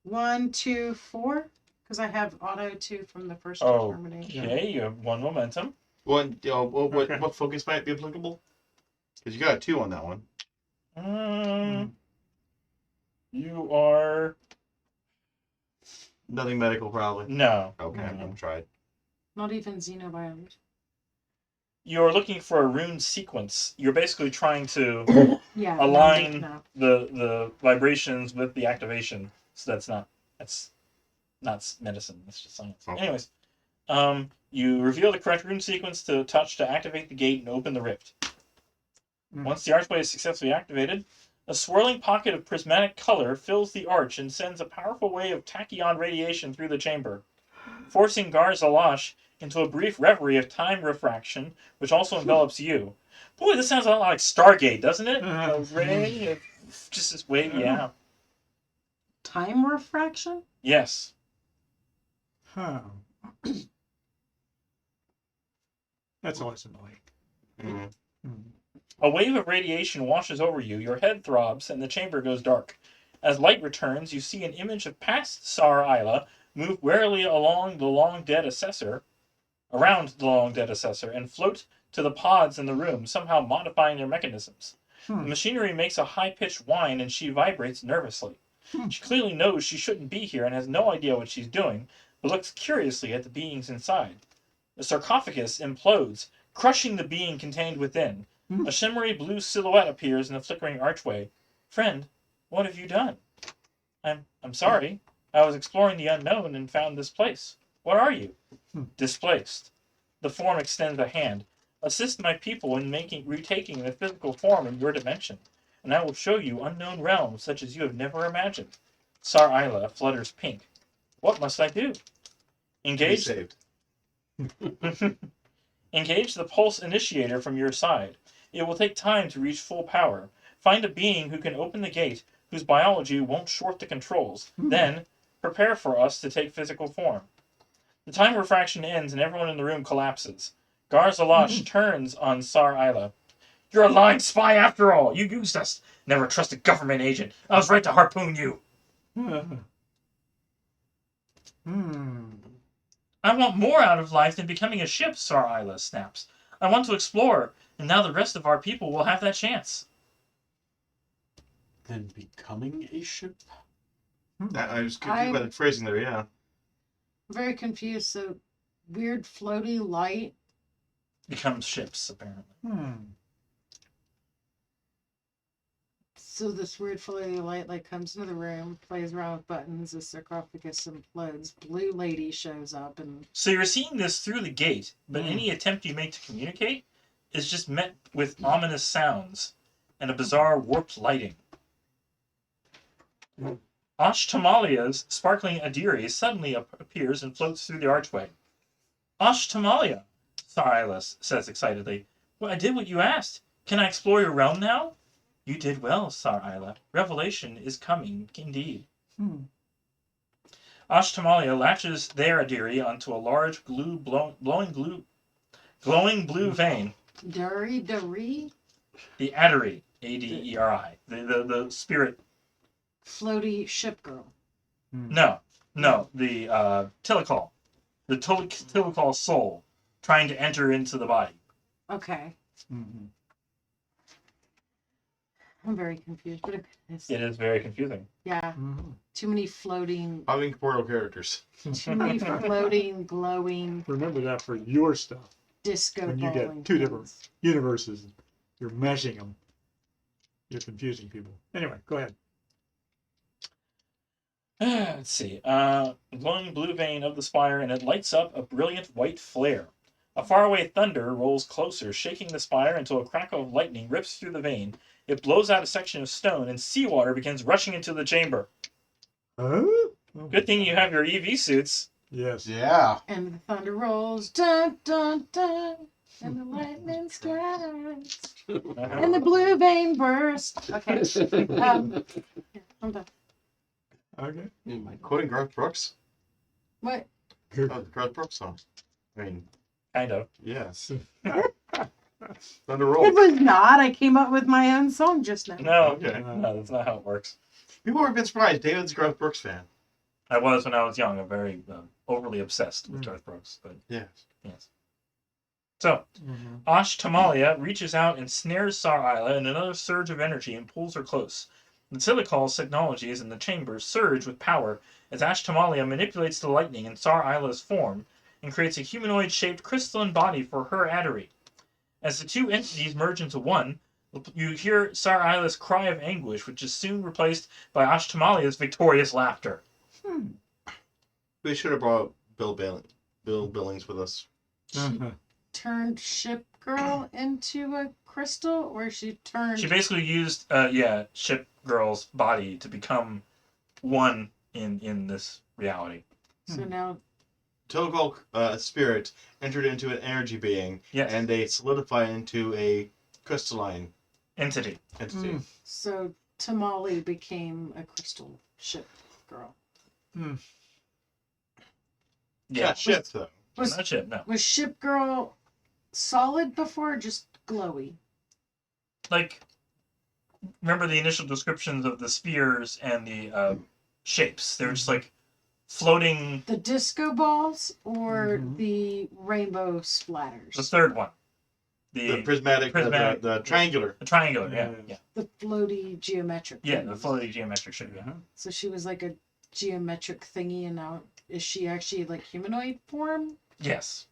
1, 2, 4, because I have auto 2 from the first determination. Okay, you have 1 momentum. What Okay. what focus might be applicable? Because you got a 2 on that one. You are Nothing medical, probably. no. Okay, No. I'm tried. Not even xenobiology. You're looking for a rune sequence. You're basically trying to Yeah. Align. No. the vibrations with the activation. So that's not medicine. That's just science. Okay. Anyways, you reveal the correct rune sequence to touch to activate the gate and open the rift. Mm. Once the archway is successfully activated, a swirling pocket of prismatic color fills the arch and sends a powerful wave of tachyon radiation through the chamber, forcing Gar-Zalash into a brief reverie of time refraction, which also envelops you. Boy, this sounds a lot like Stargate, doesn't it? A ray of just this wave, yeah. Time refraction? Yes. Huh. That's always annoying. Mhm. Hmm. A wave of radiation washes over you, your head throbs, and the chamber goes dark. As light returns, you see an image of past Sar Isla move warily around the long dead assessor, and float to the pods in the room, somehow modifying their mechanisms. The machinery makes a high-pitched whine, and she vibrates nervously. She clearly knows she shouldn't be here and has no idea what she's doing, but looks curiously at the beings inside. The sarcophagus implodes, crushing the being contained within. A shimmery blue silhouette appears in the flickering archway. Friend, what have you done? I'm sorry. I was exploring the unknown and found this place. What are you? Displaced. The form extends a hand. Assist my people in retaking the physical form in your dimension, and I will show you unknown realms such as you have never imagined. Sar Isla flutters pink. What must I do? Be Engage saved. Engage the pulse initiator from your side. It will take time to reach full power. Find a being who can open the gate, whose biology won't short the controls. Then, prepare for us to take physical form. The time refraction ends and everyone in the room collapses. Gar-Zalash turns on Sar Isla. You're a lying spy after all. You used us. Never trust a government agent. I was right to harpoon you. I want more out of life than becoming a ship, Sar Isla snaps. I want to explore, and now the rest of our people will have that chance. Then becoming a ship? I was confused by the phrasing there, yeah. Very confused. So weird floaty light. Becomes ships, apparently. So this weird floaty light like comes into the room, plays around with buttons, the sarcophagus implodes, blue lady shows up and So you're seeing this through the gate, but any attempt you make to communicate is just met with ominous sounds and a bizarre warped lighting. Ashtamalia's sparkling Adiri suddenly appears and floats through the archway. Ashtamalia, Sar Isla says excitedly. Well, I did what you asked. Can I explore your realm now? You did well, Sar Isla. Revelation is coming, indeed. Ashtamalia latches their Adiri onto a large glowing blue vein. Dari? The Aderi, Aderi, the spirit. Floaty ship girl. No, the Tilikaal, the Tilikaal soul, trying to enter into the body. Okay. Mm-hmm. I'm very confused, but It is very confusing. yeah, Mm-hmm. too many floating, Having portal characters. too many floating, glowing Remember that for your stuff. disco When you get balling two things. different universes, you're meshing them. You're confusing people. Anyway, go ahead. Let's see. Glowing blue vein of the spire, and it lights up a brilliant white flare. A faraway thunder rolls closer, shaking the spire until a crackle of lightning rips through the vein. It blows out a section of stone, and seawater begins rushing into the chamber. Huh? Oh Good thing my you God. have your EV suits. Yes. Yeah. And the thunder rolls, dun dun dun, and the lightning strikes, and the blue vein bursts. Okay, I'm done. Okay. Quoting Garth Brooks? What? Oh, the Garth Brooks song. I mean, Kind of. yes. Thunder roll. It was not. I came up with my own song just now. No, Okay. no, that's not how it works. People have been surprised. David's a Garth Brooks fan. I was when I was young. I'm very overly obsessed with Garth Brooks. But Yes. yes. So, Mm-hmm. Ashtamalia reaches out and snares Sar Isla in another surge of energy and pulls her close. The Tilikaal's technologies in the chamber surge with power as Ashtamalia manipulates the lightning in Sar Isla's form and creates a humanoid-shaped crystalline body for her Aderi. As the two entities merge into one, you hear Sar Isla's cry of anguish, which is soon replaced by Ashtamalia's victorious laughter. We should have brought Bill Billings with us. Uh-huh. Turned ship girl into a crystal, or she turned. She basically used, Ship Girl's body to become one in this reality. So now, Tilikaal spirit entered into an energy being, Yes. and they solidify into a crystalline Entity. entity. Mm. so Tamale became a crystal ship girl. Yeah. Not ship, though. Was Not ship, no. was ship girl solid before, or just glowy? Like, remember the initial descriptions of the spheres and the shapes? They were just like floating. The disco balls or Mhm. the rainbow The splatters? third one. The prismatic, Prismatic. the triangular. The triangular, yeah. Yes. Yeah. The floaty geometric. Yeah, the things. floating geometric shape, yeah. Uh-huh. So she was like a geometric thingy, and now is she actually like humanoid form? Yes.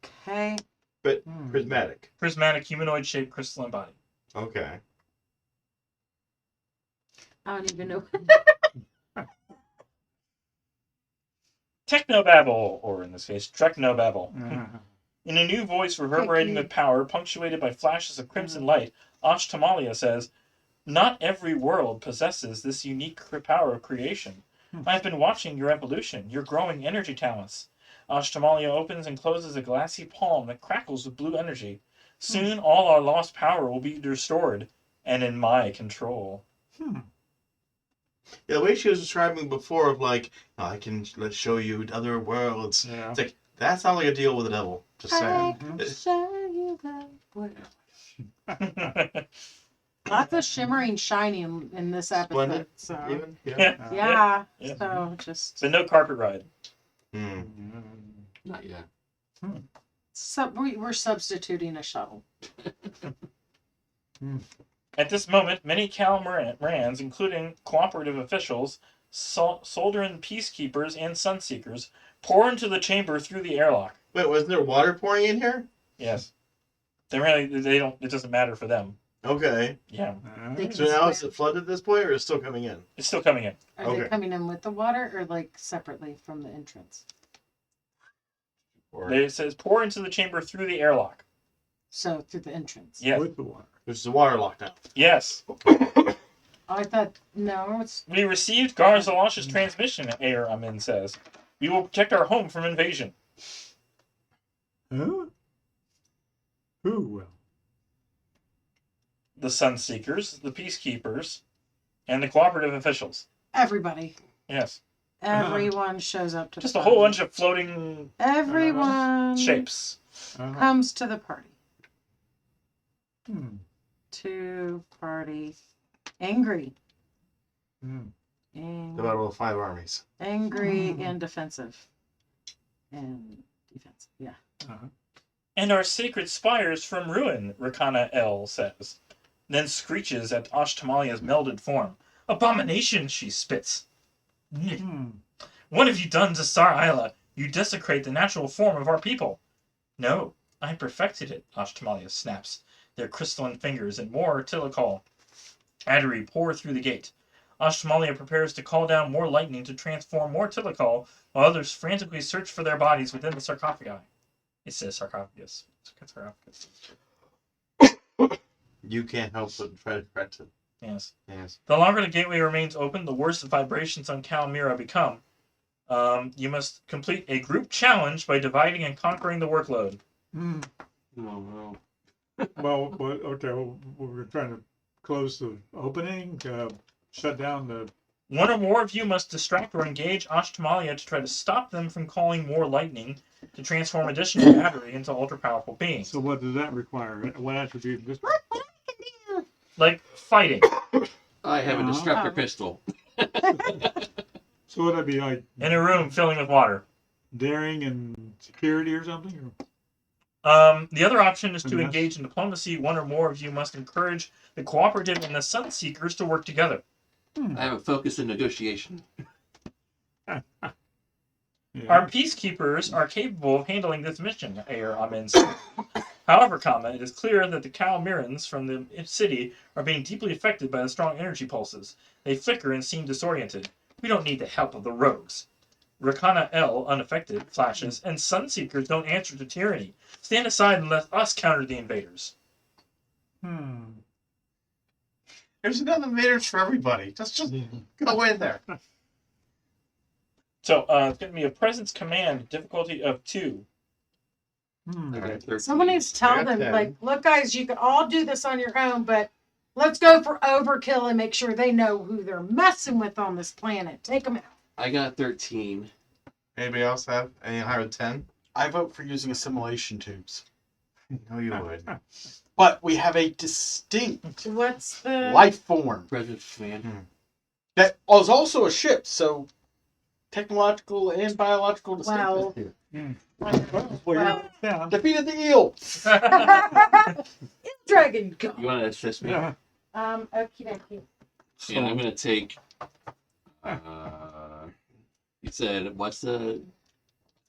Okay. But Hmm. prismatic. Prismatic humanoid shaped crystalline body. Okay. I don't even know. Technobabble, or in this case, Treknobabble. Uh-huh. In a new voice reverberating with power, punctuated by flashes of crimson light, Ashtamalia says, "Not every world possesses this unique power of creation. I've been watching your evolution, your growing energy talents." Ashtamalia opens and closes a glassy palm that crackles with blue energy. Soon all our lost power will be restored, and in my control. Hmm. Yeah, the way she was describing before of like, I can let's show you other worlds. Yeah. It's like that sounds like a deal with the devil. Just I saying. can show you the world. Lots of shimmering, shiny in this episode. Splendid. So Even? Yeah. Yeah. yeah. Yeah. So just So no carpet ride. Hmm. Not yet. we're substituting a shuttle. At this moment, many Cal-Mirrans, including cooperative officials, Soldarin peacekeepers, and Sunseekers, pour into the chamber through the airlock. Wait, wasn't there water pouring in here? Yes. They don't, it doesn't matter for them. Okay. Yeah. They So now is it flooded at this point, or is it still coming in? It's still coming in. Are Okay. they coming in with the water or like separately from the entrance? Or It says pour into the chamber through the airlock. So through the entrance. Yes. With the water. there's the water lockdown. Yes. I thought no, it's We received Garzalosh's transmission, Air Amin says. We will protect our home from invasion. Huh? Who will? the Sunseekers, the Peacekeepers, and the cooperative officials. Everybody. Yes. Everyone shows up to Just the a party. whole bunch of floating Everyone shapes. comes to the party. Hmm. To party. Angry. Hmm. The battle of 5 armies. Angry and defensive. And defensive, yeah. And our sacred spires from ruin, Rakana L says. Then screeches at Ashtamalia's melded form. Abomination, she spits. Hmm. What have you done to Sar Isla? You desecrate the natural form of our people. No, I perfected it, Ashtamalia snaps, their crystalline fingers and more Tilikaal. Addery pour through the gate. Ashtamalia prepares to call down more lightning to transform more Tilikaal, while others frantically search for their bodies within the sarcophagi. It says sarcophagus. Sarcophagus. You can't help but try to correct it. Yes. Yes. The longer the gateway remains open, the worse the vibrations on Cal-Mirrans become. You must complete a group challenge by dividing and conquering the workload. Hmm. Oh, no. Well, okay. Well, we're trying to close the opening, shut down the. One or more of you must distract or engage Ashtamalia to try to stop them from calling more lightning to transform additional battery into ultra-powerful beings. So what does that require? What attribute? Just Like fighting. I have a Uh-huh. disruptor pistol. so would that be like In a room filling with water. daring and security or something? Or? The other option is to Finesse. engage in diplomacy. One or more of you must encourage the cooperative and the Sunseekers to work together. I have a focus in negotiation. Yeah. Our peacekeepers are capable of handling this mission, Ayer Amin said. However, it is clear that the Cal-Mirrans from the city are being deeply affected by the strong energy pulses. They flicker and seem disoriented. We don't need the help of the rogues. Rakana L, unaffected, flashes, and Sunseekers don't answer to tyranny. Stand aside and let us counter the invaders. Hmm. There's enough invaders for everybody. Just go in there. So, it's going to be a presence command, difficulty of 2. Hmm. I got 13. Someone needs to tell them, like, look, guys, you can all do this on your own, but let's go for overkill and make sure they know who they're messing with on this planet. Take them out. I got 13. Anybody else have any higher than 10? I vote for using assimilation tubes. No, you would. But we have a distinct What's the life form Presence command. that is also a ship, so technological and biological Well, distinctness. Well, Yeah. Defeated the eel. Dragon go. You want to assist me? Yeah. Okie dokie. And I'm going to take. You said, what's the.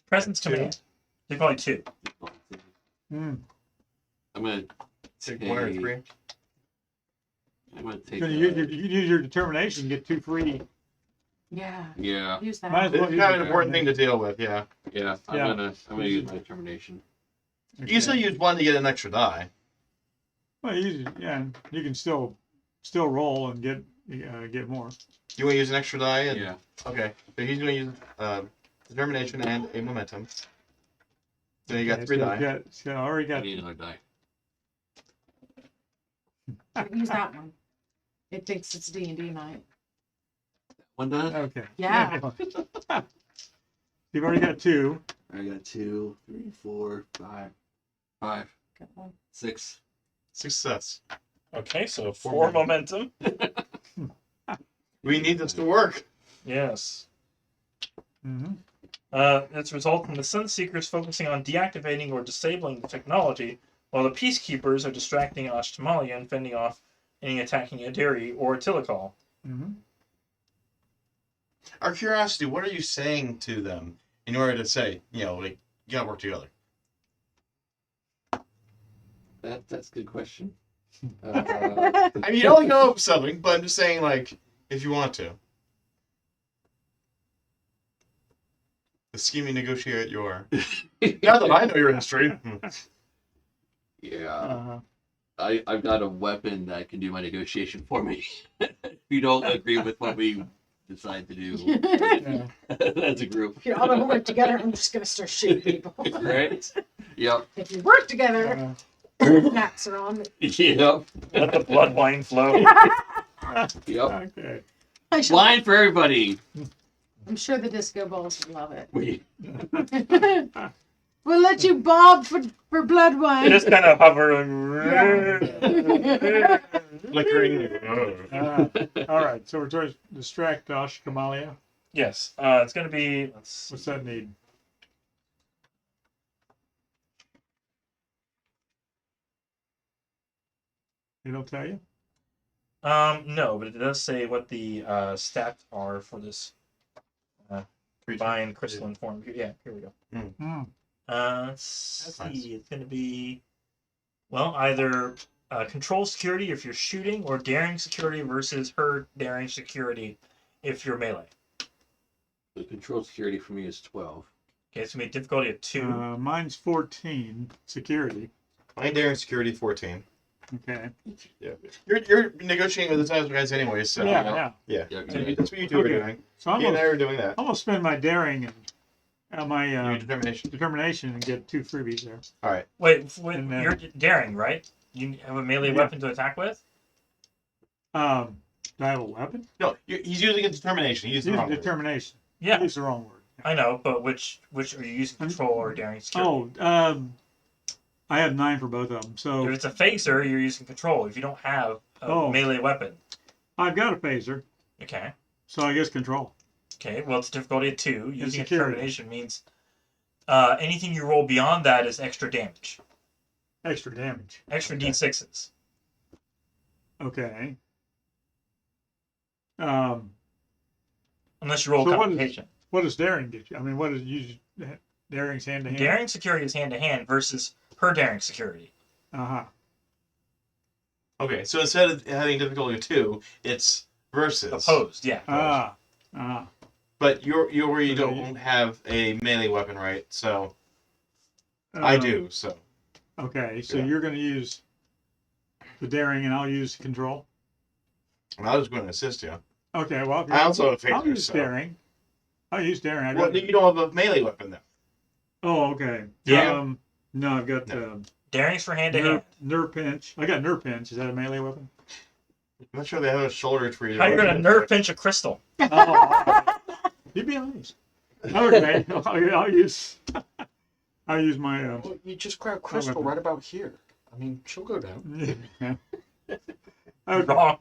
Presence command. Difficulty 2. Hmm. I'm going to Take 1 or 3. I'm going to take. You use your determination to get 2 free. Yeah. Yeah, Use that. Might as It's well use kind of your an important thing to deal with, yeah. yeah. I'm Yeah. gonna use my determination. You can still use 1 to get an extra die. Well, you can still roll and get more. You want to use an extra die? And, Yeah. Okay. So he's going to use determination and a momentum. Then you got 3 die. So I already I got. need another die. Use that one. It thinks it's D&D night. One done? Okay. Yeah. You've already got 2. I got 2, 3, 4, 5, Good one. 6. Success. Okay, so 4 4 momentum. We need this to work. Yes. Mm-hmm. It's resulting in the Sunseekers focusing on deactivating or disabling the technology, while the Peacekeepers are distracting Ashtamalia and fending off any attacking Aderi or Tilikaal. Mm-hmm. Our curiosity, what are you saying to them in order to say, like, you gotta work together? That's a good question. I mean, you don't know something, but I'm just saying, like, if you want to. The scheming negotiate your. Now that I know your history. Yeah. Uh-huh. I've got a weapon that can do my negotiation for me. If you don't agree with what we decide to do as a group. If you all don't work together, I'm just going to start shooting people. Right? Yep. If you work together, Maps are on. Yep. Let the blood wine flow. Yep. Okay. I shall- Blind for everybody. I'm sure the disco balls would love it. We- We'll let you bob for blood It wine. just kind of hover. Flickering. All right. So we're trying to distract Josh Kamalia. Yes, it's going to be. Let's What's that need? They don't tell you? No, but it does say what the stats are for this combined crystalline form. Yeah, here we go. Hmm. Let's That's see. nice. It's going to be, well, either control security if you're shooting, or daring security versus her daring security if you're melee. The control security for me is 12. Okay, it's going to be difficulty of 2. Mine's 14 security. My daring security 14. Okay. Yeah. You're negotiating with the size guys anyway, so Yeah. yeah. Yeah, So yeah. that's what you two are Okay. doing. So I'm Me and I gonna, are doing that. I'm gonna spend my daring and my Your determination. determination and get 2 freebies there. All right. Wait, And then- you're daring, right? You have a melee Yeah. weapon to attack with? Do I have a weapon? No, he's using a determination. He's Use using the wrong word. determination. Yeah, Use the wrong word. I know, but which are you using, control or daring security? Oh, I have 9 for both of them. So If it's a phaser, you're using control. If you don't have a Oh. melee weapon, I've got a phaser, okay. so I guess control. Okay, well, it's difficulty of 2. Using a security. determination means anything you roll beyond that is extra damage. Extra damage. Extra Okay. D6s. Okay. Unless you roll So what is- complication. What does daring get you? I mean, what is daring's hand to hand? Daring security is hand to hand versus her daring security. Uh-huh. Okay, so instead of having difficulty of 2, it's versus. Opposed, yeah. But you Okay. don't have a melee weapon, right? So I do. So Okay, so Yeah. you're going to use the daring and I'll use control. I was going to assist you. Okay, well, I also have a I'll phaser. use So. daring. I'll use daring. I Well, got, you don't have a melee weapon then. oh, okay. Yeah. No, I've got No. Daring's for hand to hand. nerve pinch. I got nerve pinch. Is that a melee weapon? I'm not sure they have a shoulder for you. How are you going to nerve pinch a crystal? Oh, you'd be amazed. Okay, I'll use my. Well, you just grab Crystal weapon. right about here. I mean, she'll go down. Okay. Wrong.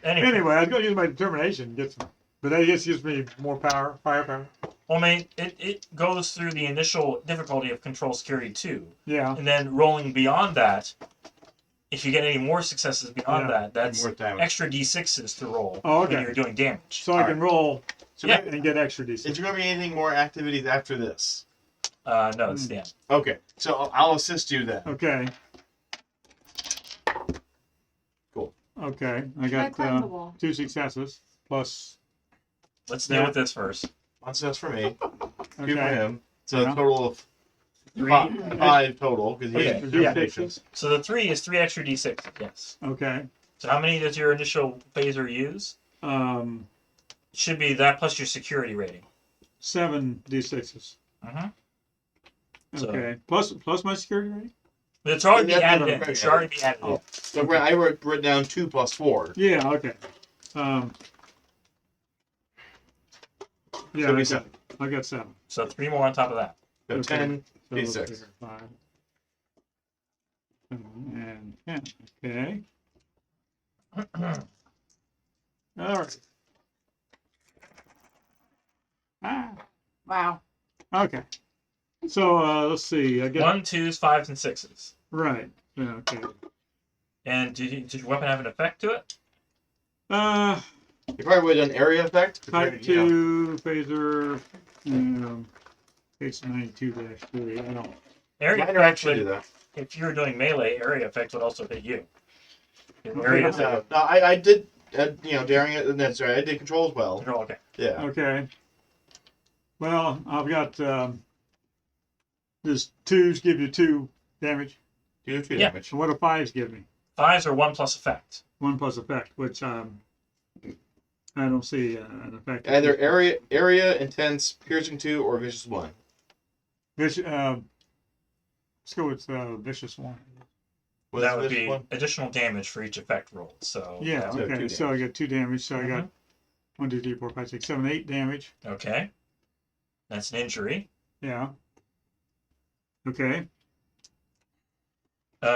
Anyway, I was going to use my determination, get some, but that just gives me more firepower. Well, I mean, it goes through the initial difficulty of control security 2. Yeah. And then rolling beyond that, if you get any more successes beyond Yeah. that, that's More damage. extra D6s to roll Oh, okay. when you're doing damage. So I can roll So Yeah. and get extra Is DC. there going to be anything more activities after this? No, it's the end. Okay, so I'll assist you then. Okay. Cool. Okay, I I got climb the wall. 2 successes plus. Let's deal with this first. One success for me, 2 for Okay. him. So Yeah. a total of 3. 5 total because he Okay. has Yeah. determinations. So the 3 is 3 extra D6s, yes. Okay. So how many does your initial phaser use? Should be that plus your security rating. 7 D6s. Mm-hmm. So- Okay. Plus my security rating. But it's already That's added what in. I'm It should already be added in. Oh. So I wrote down 2 plus 4. Yeah. Okay. Yeah. So we I got 7. So 3 more on top of that. So Okay. 10 So D6. let's see here, 5. And 10. Okay. All right. Wow. Okay. So let's see. I got 1, 2s, 5s, and 6s. right. Yeah, okay. And did your weapon have an effect to it? You probably would have done area effect. Type 2 phaser. Page 92-3. I don't. Area Mine effect actually do would, that. if you were doing melee, area effect would also hit you. Area effect. No, I did, daring it, and that's right. I did control as well. Control, okay. Yeah. Okay. Well, I've got this 2s give you 2 damage. 2 Yeah. damage. So what do 5s give me? 5s are 1 plus effect. 1 plus effect, which I don't see an effect. Either area, intense, piercing 2, or vicious 1. Let's go with vicious 1. What that is would this be one? additional damage for each effect roll. So Yeah, that- So okay, 2 so I got 2 damage, so I got Mhm. 1, 2, 3, 4, 5, 6, 7, 8 damage. okay. That's an injury. Yeah. Okay,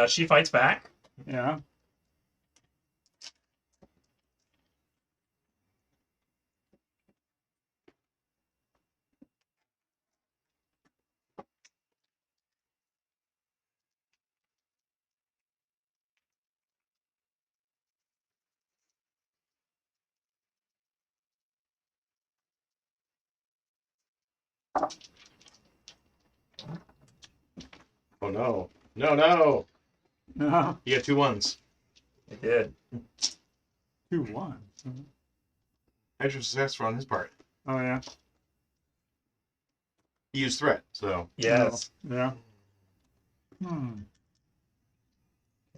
She fights back. yeah. Oh no. No, no. Uh-huh. You got 2 1s. It did. 2, 1. Extra success on his part. Oh, yeah. He used threat, so. Yes. Oh, yeah. Hmm.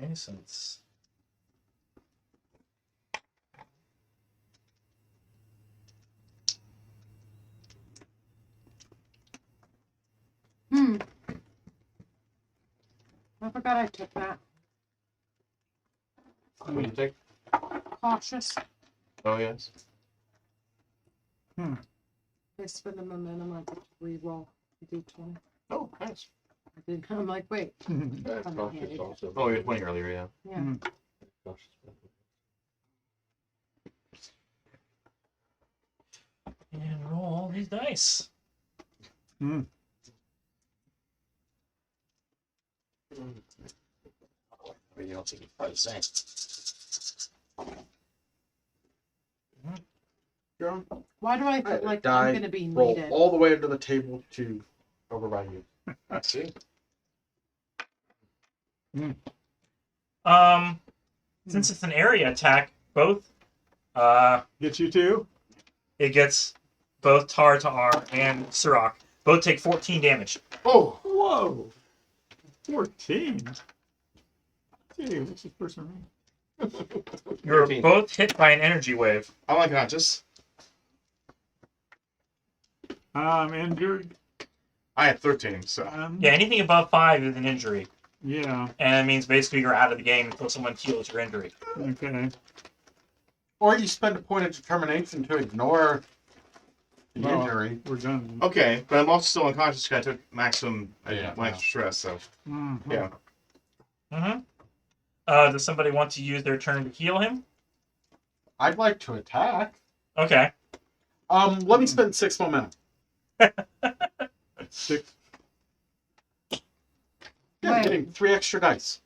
Okay, so it's I forgot I took that. What do you take? Cautious. Oh, yes. I spend the momentum. I get to re-roll the d20. Oh, nice. I did. I'm like, wait. Cautious also. Oh, you had 20 earlier, yeah. Yeah. Cautious. and roll all these dice. Hmm. You don't think it's probably the same. John, Why do I I feel like die, I'm gonna be roll needed? all the way under the table to override you. I see. Since it's an area attack, both Get you 2? it gets both Tar Ta'ar and Sirach both take 14 damage. Oh, Whoa. 14? Gee, what's this person mean? You're 13. both hit by an energy wave. I'm unconscious. I'm injured. I have 13, so. Yeah, anything above 5 is an injury. Yeah, And it means basically you're out of the game until someone heals your injury. okay. or you spend a point of determination to ignore the Well, injury. We're done. Okay, but I'm also still unconscious because I took maximum Yeah. extra stress, so. Mhm. Yeah. Mm-hmm. Does somebody want to use their turn to heal him? I'd like to attack. Okay. Let me spend 6 momentum. 6. Yeah, I'm Wait. getting 3 extra dice.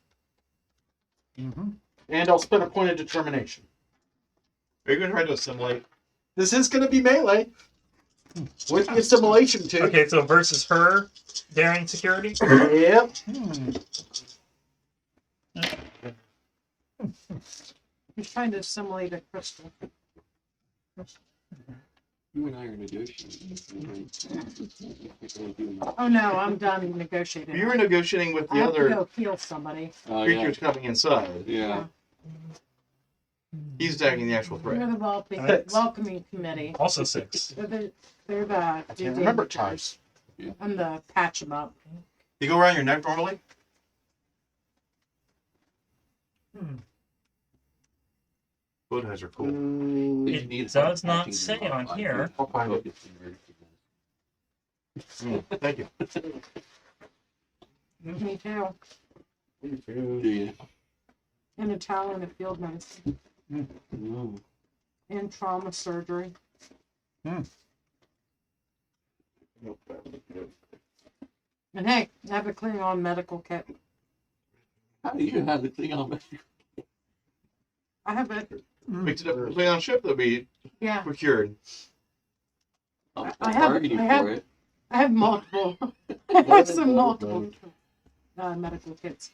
Mm-hmm. And I'll spend a point of determination. Are you going to try to assimilate? This is going to be melee. With the assimilation, too. Okay, so versus her daring security? Yep. He's trying to assimilate a crystal. You and I are negotiating. Oh no, I'm done negotiating. You were negotiating with I the have to other go heal somebody. Oh, creatures coming inside. Yeah. He's attacking the actual We're threat. the welcoming committee. Also 6. They're the I can't remember ties. I'm the patch them up. You go around your neck normally? Bow ties are cool. It does not say on here. I'll find it. Thank you. Me too. Do you? And a towel and a field medicine. Ooh. And trauma surgery. And hey, I have a Klingon medical kit. How do you have the thing on? I have it. Picked it up completely on ship that'll be Yeah. procured. I'm I have- bargaining I have- for it. I have multiple. I have some multiple medical kits.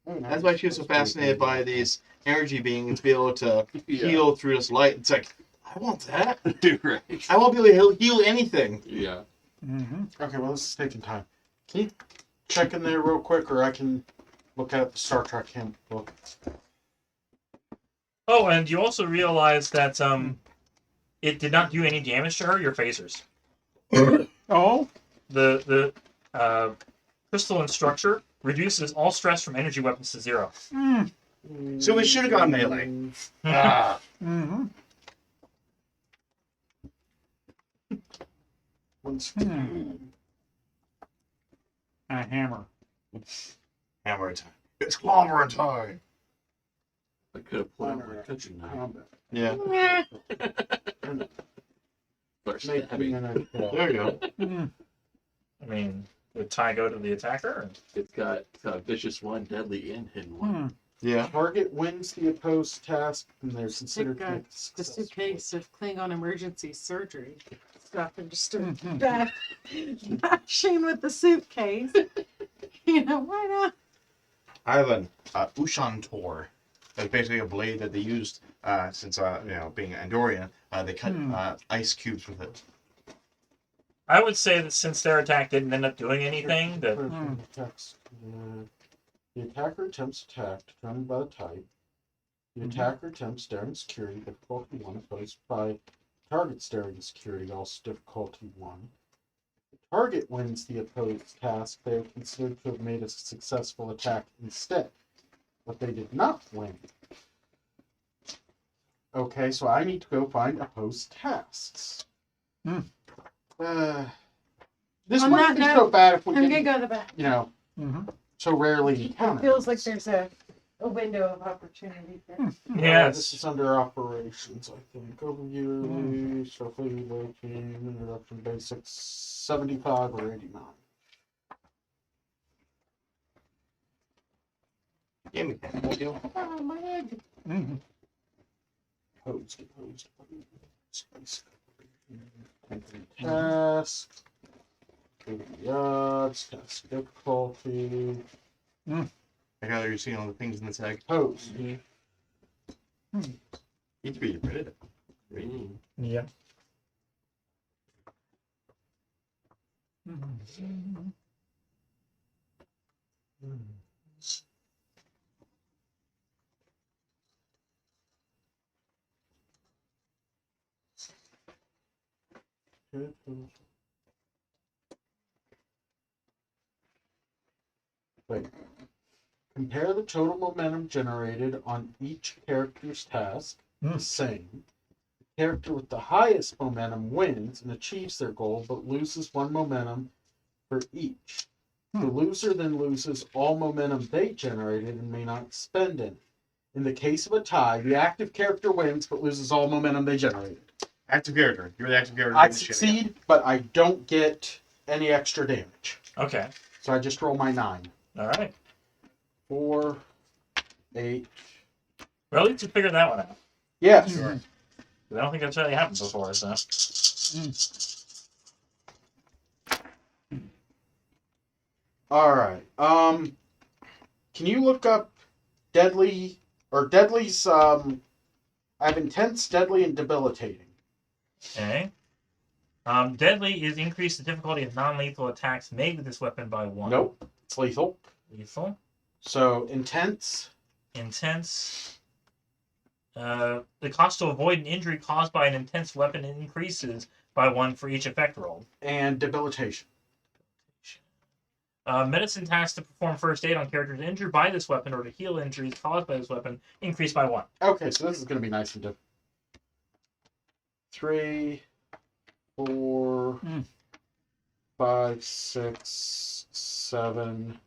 That's why she was so fascinated by these energy beings to be able to Yeah. heal through this light. It's like, I want that. Right. I won't be able to heal anything. Yeah. Mm-hmm. Okay, well, this is taking time. Can you check in there real quick, or I can look at the Star Trek handbook? Oh, and you also realize that it did not do any damage to her, your phasers. Oh? The crystalline structure Reduces all stress from energy weapons to 0. So we should have gone melee. Mm-hmm. A hammer. Hammer time. It's clobber time. I could have put on my country knife. Yeah. First Make stabbing. There you go. I mean, would tie go to the attacker? Or? It's got vicious one, deadly, and hidden one. Yeah. Target wins the opposed task, and they're considered Take to make the successful. suitcase of Klingon emergency surgery stuff and just start Mhm. bashing with the suitcase. You know, why not? I have an Ushantor. That's basically a blade that they used since being Andorian. They cut ice cubes with it. I would say that since their attack didn't end up doing anything, that Text. The attacker attempts attack determined by the type. The attacker attempts daring security, difficulty 1, opposed by target's daring security, also difficulty 1. The target wins the opposed task. They are considered to have made a successful attack instead, but they did not win. Okay, so I need to go find opposed tasks. Hmm. This On wouldn't that be so note, bad if we I'm gonna didn't, go to the back. so rarely It encounter. feels like there's a window of opportunity here. yes. This is under operations, I think. Overview, shuffling, team, introduction, basics, 75 or 89. Give me that. Oh, my head. Opposed. Task. Odds, task difficulty. I gather you're seeing all the things in the tag. Opposed. E3 printed. Yep. Wait. Compare the total momentum generated on each character's task. The same. The character with the highest momentum wins and achieves their goal, but loses 1 momentum for each. The loser then loses all momentum they generated and may not spend any. In the case of a tie, the active character wins but loses all momentum they generated. Active character. You're the active character. I succeed, but I don't get any extra damage. Okay. So I just roll my 9. All right. 4, 8. Well, at least you figured that one out. Yes. I don't think that's really happened before, so. All right. Can you look up deadly or deadly's? I have intense, deadly, and debilitating. Okay. Deadly is increase the difficulty of non-lethal attacks made with this weapon by 1. Nope, it's lethal. Lethal. So intense. Intense. The cost to avoid an injury caused by an intense weapon increases by 1 for each effect roll. And debilitation. Medicine tasks to perform first aid on characters injured by this weapon or to heal injuries caused by this weapon increase by 1. Okay, so this is going to be nice and 3, 4, 5, 6, 7,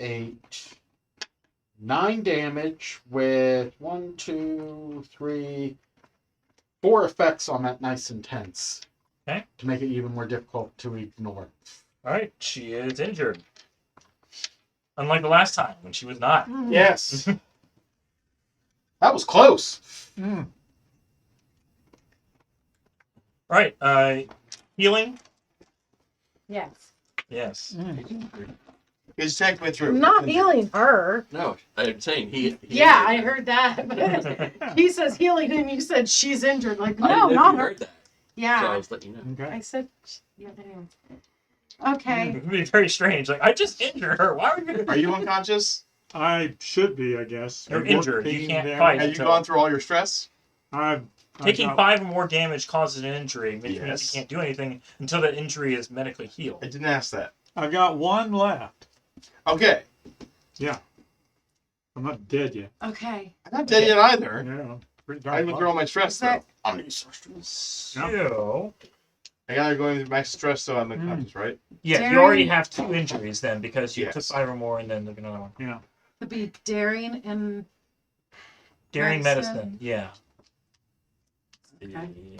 8, 9 damage with 1, 2, 3, 4 effects on that nice intense. Okay. To make it even more difficult to ignore. Alright, she is injured. Unlike the last time when she was not. Yes. That was close. Alright, healing? Yes. Yes. His attack went through. I'm not healing her. No, I'm saying he Yeah, I heard that. But he says healing, and you said she's injured. Like, I no, didn't know if not you her. heard that. So I Yeah. was letting you know. I Okay. said, yeah, damn. Okay. It would be very strange. Like, I just injured her. Why would you? Are you unconscious? I should be, I guess. You're Work injured. You taking can't damage. fight. Have you gone through all your stress? I've Taking got- 5 or more damage causes an injury, which means Yes. you can't do anything until that injury is medically healed. I didn't ask that. I've got 1 left. Okay. Yeah. I'm not dead yet. Okay. I'm not dead yet either. Yeah. Pretty I darn went through all close. my stress Is that- though. I'm gonna stress. So, I gotta go into max stress so I'm unconscious, right? yeah, you already Daring- have 2 injuries then because you took Yes. 5 or more and then took another one. Yeah. To be daring and Daring Medicine. medicine, yeah. Okay.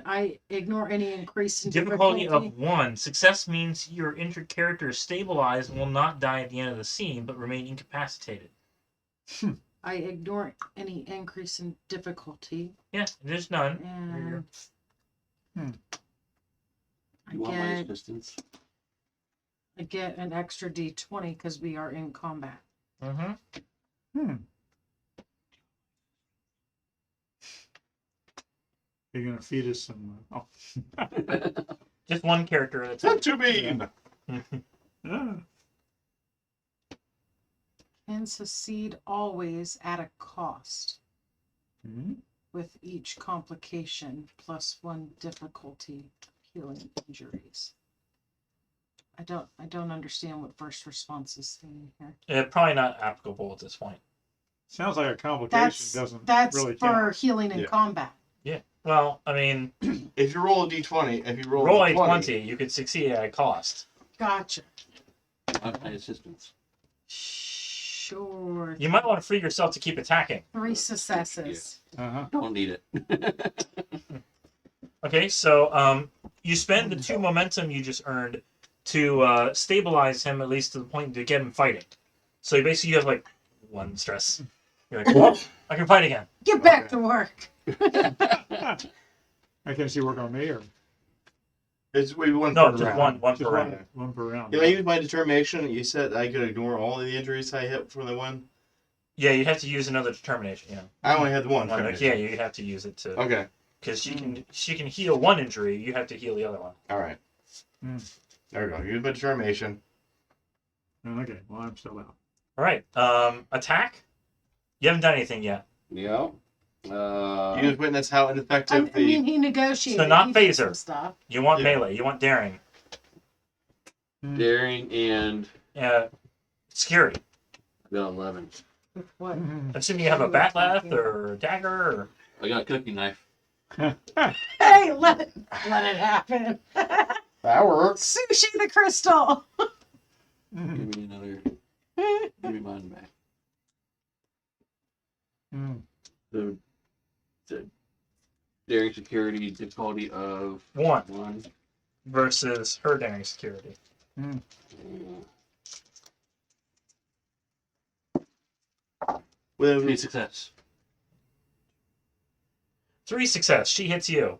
I ignore any increase in Difficulty difficulty. of 1. Success means your injured character is stabilized and will not die at the end of the scene, but remain incapacitated. I ignore any increase in difficulty. Yeah, there's none. And You want my I assistance? get an extra D20 because we are in combat. Mm-hmm. Hmm. You're gonna feed us some. Oh. Just one character at a Not time. too mean. Yeah. Can succeed always at a cost, Mhm. with each complication plus 1 difficulty healing injuries. I don't understand what first response is saying here. Probably not applicable at this point. Sounds like a complication doesn't That's really for count. healing in Yeah. combat. Yeah. Well, I mean, If you roll a d20, if you roll, roll a a 20, you could succeed at a cost. Gotcha. Want my assistance? Sure. You might want to free yourself to keep attacking. 3 successes. Uh-huh. Don't need it. Okay, so you spend the 2 momentum you just earned to stabilize him at least to the point to get him fighting. So you basically have like 1 stress. You're like, oh, I can fight again. Get back Okay. to work. I can see work on me or it's we one No, per just round. one just per round. one per round. Yeah, I used my determination. You said I could ignore all of the injuries I hit for the one. Yeah, you have to use another determination. Yeah, I only had one. yeah, you have to use it to Okay. because she can heal 1 injury. You have to heal the other one. All right. Mm. There we go. Use my determination. Okay, well I'm still out. All right, attack. You haven't done anything yet. Yeah. You just witness how I ineffective mean, he negotiated. So not he did phaser. some stuff. You want Yeah. melee. You want daring. Daring and Security. I got 11. With what? Mhm. Assuming you have a batleth or a dagger. Or... I got a cooking knife. Hey, let it happen. That works. Sushi the crystal. Give me another. Give me mine back. Mm. The daring security difficulty of 1 1. versus her daring security. With 3 success. 3 success. She hits you.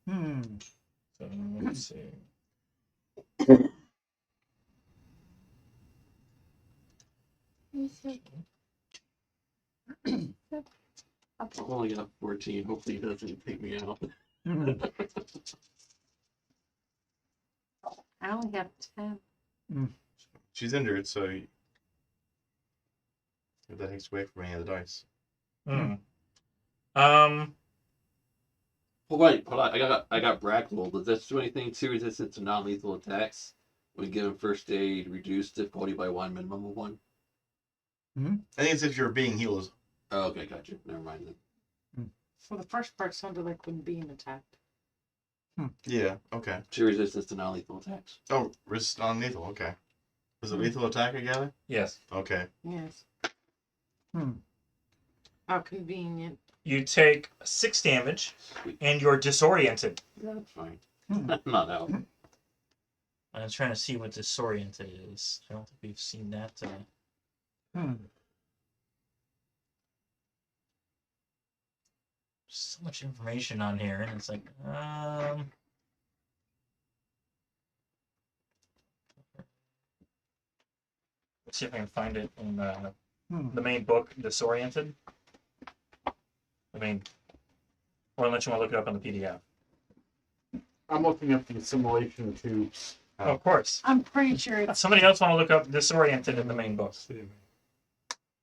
Hmm. So let's see. I've only got 14. Hopefully he doesn't take me out. Mhm. I only have 10. she's injured, so if that takes away from any of the dice. Hmm. Hold on. I got Brackle. Does this do anything to resistance to non-lethal attacks? When given first aid, reduce difficulty by 1, minimum of 1. I think it's if you're being healed. Oh, okay, gotcha. Never mind then. Well, the first part sounded like when being attacked. Yeah. Okay. 2 resistance to non-lethal attacks. Oh, resist on lethal. Okay. Was it lethal attack again? Yes. Okay. Yes. Hmm. How convenient. You take 6 damage, and you're disoriented. That's fine. Hmm. Not out. I'm trying to see what disoriented is. I don't think we've seen that. Hmm. So much information on here, and it's like, let's see if I can find it in the main book, Disoriented. I mean, or unless you want to look it up on the PDF. I'm looking up the assimilation to. Oh, of course. I'm pretty sure it's Somebody else want to look up Disoriented in the main book.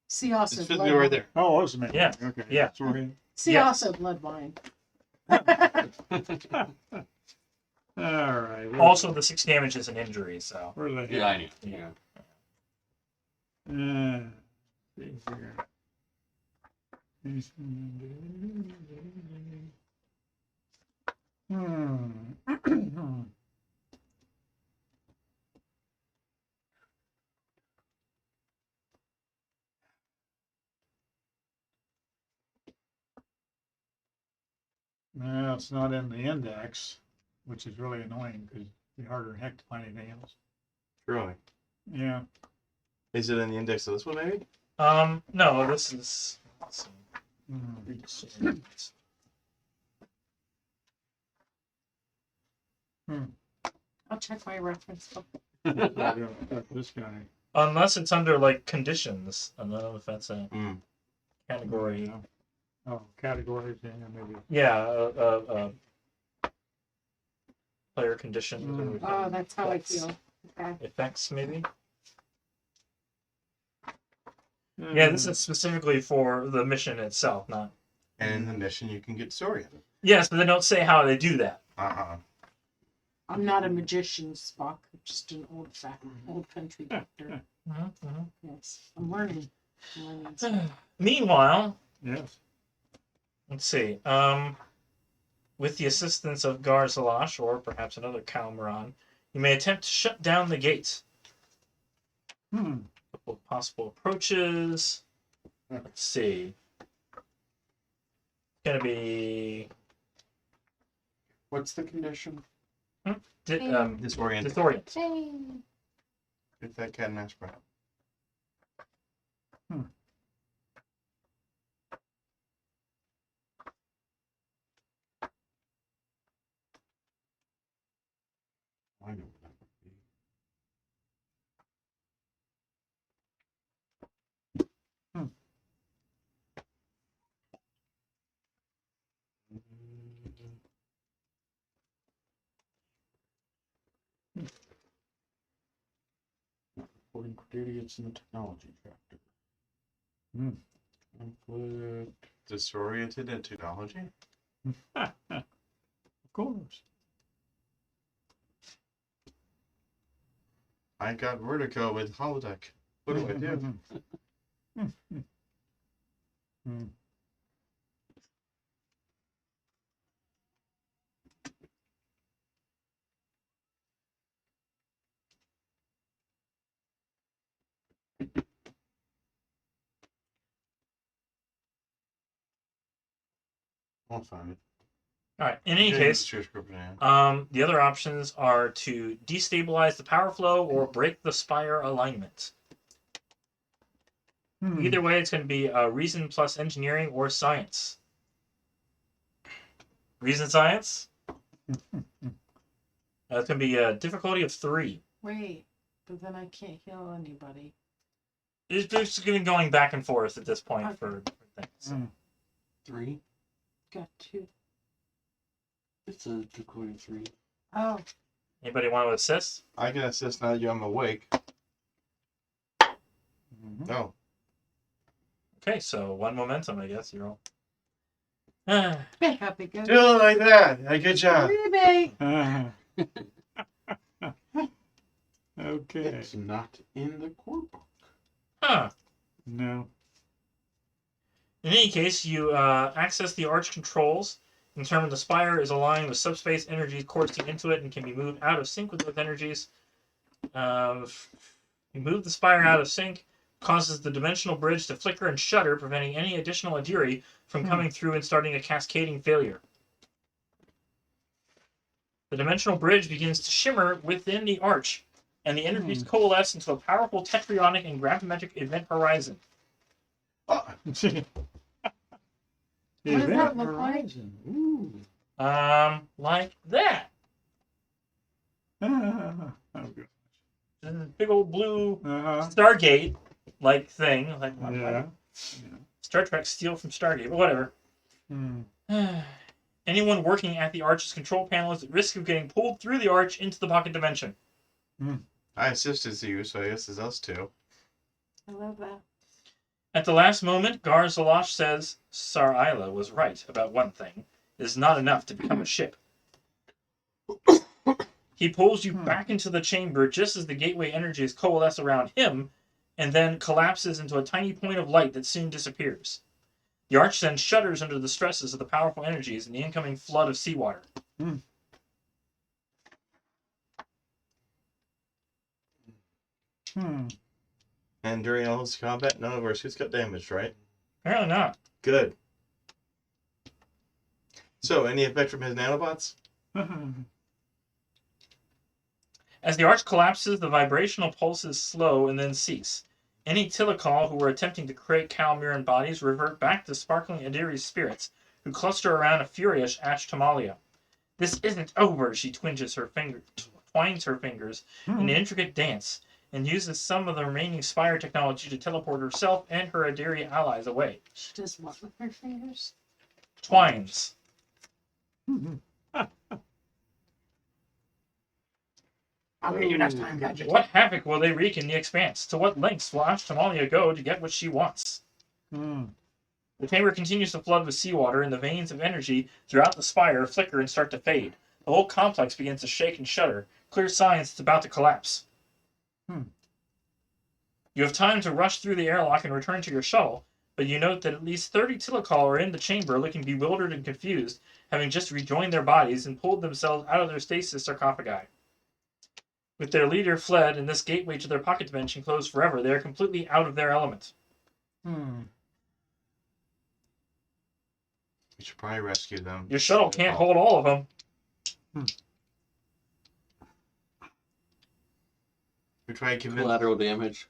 see also It's blood physically right wine. there. Oh, what's the man? Yeah. Okay. Yeah. Sorry. See Yes. also blood wine. All right. Also, the 6 damage is an injury, so. Where's the Yeah, I knew. Yeah. See here. Hmm. No, it's not in the index, which is really annoying because it'd be harder than heck to find anything else. Really? Yeah. Is it in the index of this one, maybe? No, this is. Let's see. Hmm. I'll check my reference book. This guy. Unless it's under like conditions. I don't know if that's a Mm. category. Oh, categories, yeah, maybe. Yeah, player conditions. or Oh, that's how I effects. feel. Okay. Effects, maybe. Yeah, this is specifically for the mission itself, not. And in the mission, you can get disoriented. Yes, but they don't say how they do that. I'm not a magician, Spock. I'm just an old country doctor. Yes, I'm learning. Meanwhile, Yes. let's see. With the assistance of Garzalash or perhaps another Cal-Mirran, you may attempt to shut down the gates. Hmm. A couple of possible approaches. Let's see. Gonna be What's the condition? Disoriented. disorient. Hey. Get that cat and mouse breath. I know what that would be. Reporting for duty, it's in the technology chapter. Hmm. Conflict. Disoriented in technology? Of course. I got vertigo with holodeck. What do I do? Hmm. I'll find it. All right. In any Okay, case, choose group name. the other options are to destabilize the power flow or break the spire alignment. Hmm. Either way, it's going to be reason plus engineering or science. Reason science. It's going to be a difficulty of 3. Wait, but then I can't heal anybody. It's just going to be going back and forth at this point Okay. for things. Hmm. 3. Got 2. It's a difficulty 3. Oh, Anybody want to assist? I can assist now that I'm awake. Mhm. No. Okay, so 1 momentum, I guess. You're all. happy good. Do it like that. A good job. Rebate. Okay. It's not in the core book. Huh. No. In any case, you access the arch controls and determine the spire is aligned with subspace energies coursing into it and can be moved out of sync with those energies. You move the spire out of sync, causes the dimensional bridge to flicker and shudder, preventing any additional Adiri from coming through and starting a cascading failure. The dimensional bridge begins to shimmer within the arch, and the energies coalesce into a powerful tetraionic and gravimetric event horizon. Oh, What does that look like? Ooh. Like that. Oh, good. This is a big old blue Uh-huh. Stargate like thing. Like Yeah. Star Trek steal from Stargate, but whatever. Hmm. Anyone working at the Arch's control panel is at risk of getting pulled through the Arch into the pocket dimension. I assisted you, so I guess it's us two. I love that. At the last moment, Gar Zalosh says Sar Isla was right about one thing. It is not enough to become a ship. He pulls you back into the chamber just as the gateway energies coalesce around him, and then collapses into a tiny point of light that soon disappears. The arch then shudders under the stresses of the powerful energies and the incoming flood of seawater. And during all this combat, none of our suits got damaged, right? Apparently not. Good. So, any effect from his nanobots? As the arch collapses, the vibrational pulses slow and then cease. Any Tilikaal who were attempting to create Cal-Mirran bodies revert back to sparkling Adiri's spirits, who cluster around a furious Ashtamalia. This isn't over, she twines her fingers in an intricate dance, and uses some of the remaining Spire technology to teleport herself and her Adiri allies away. She does what with her fingers? Twines. I'll read you next time, Gadget. What havoc will they wreak in the expanse? To what lengths will Ashtamalia go to get what she wants? The chamber continues to flood with seawater, and the veins of energy throughout the spire flicker and start to fade. The whole complex begins to shake and shudder, clear signs it's about to collapse. You have time to rush through the airlock and return to your shuttle, but you note that at least 30 Tilikaal are in the chamber looking bewildered and confused, having just rejoined their bodies and pulled themselves out of their stasis sarcophagi. With their leader fled and this gateway to their pocket dimension closed forever, they are completely out of their element. We should probably rescue them. Your shuttle can't hold all of them. We try to convince. Collateral damage.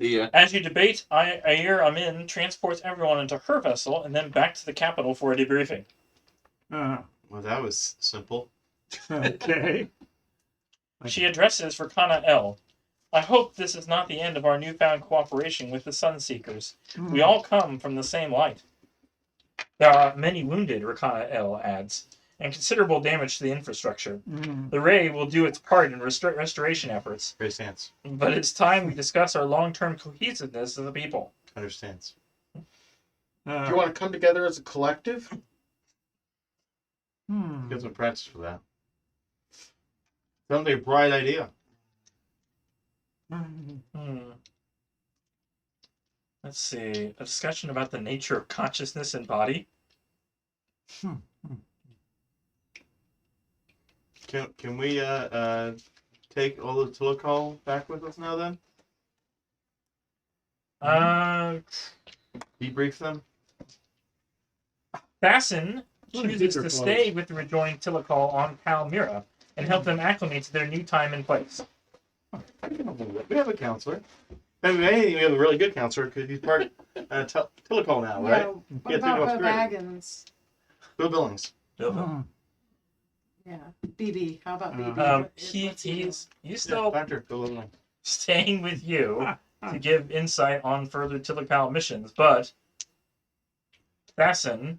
Yeah. As you debate, Ayer Amin transports everyone into her vessel and then back to the capital for a debriefing. Well, that was simple. Okay. She addresses Rakana L. I hope this is not the end of our newfound cooperation with the Sunseekers. We all come from the same light. There are many wounded, Rakana L adds, and considerable damage to the infrastructure. The Ray will do its part in restoration efforts, Great stance. but it's time we discuss our long-term cohesiveness as a people. Understands. Do you want to come together as a collective? Get some practice for that. Sounds like a bright idea. Let's see. A discussion about the nature of consciousness and body. Can we take all the Tilikaal back with us now then? Debrief them? Thassin Let me chooses keep to her stay with the rejoined Tilikaal on Cal-Mirrans and help them acclimate to their new time and place. We have a counselor. I mean, anything, we have a really good counselor because he's part Tilikaal now, right? What Yeah, about Tilikaal Bo Spirit. Baggins? Bill Billings. Yeah. BB. How about BB? What's he doing? He's still Doctor Bill Billings. staying with you to give insight on further Tilikaal missions, but Thassin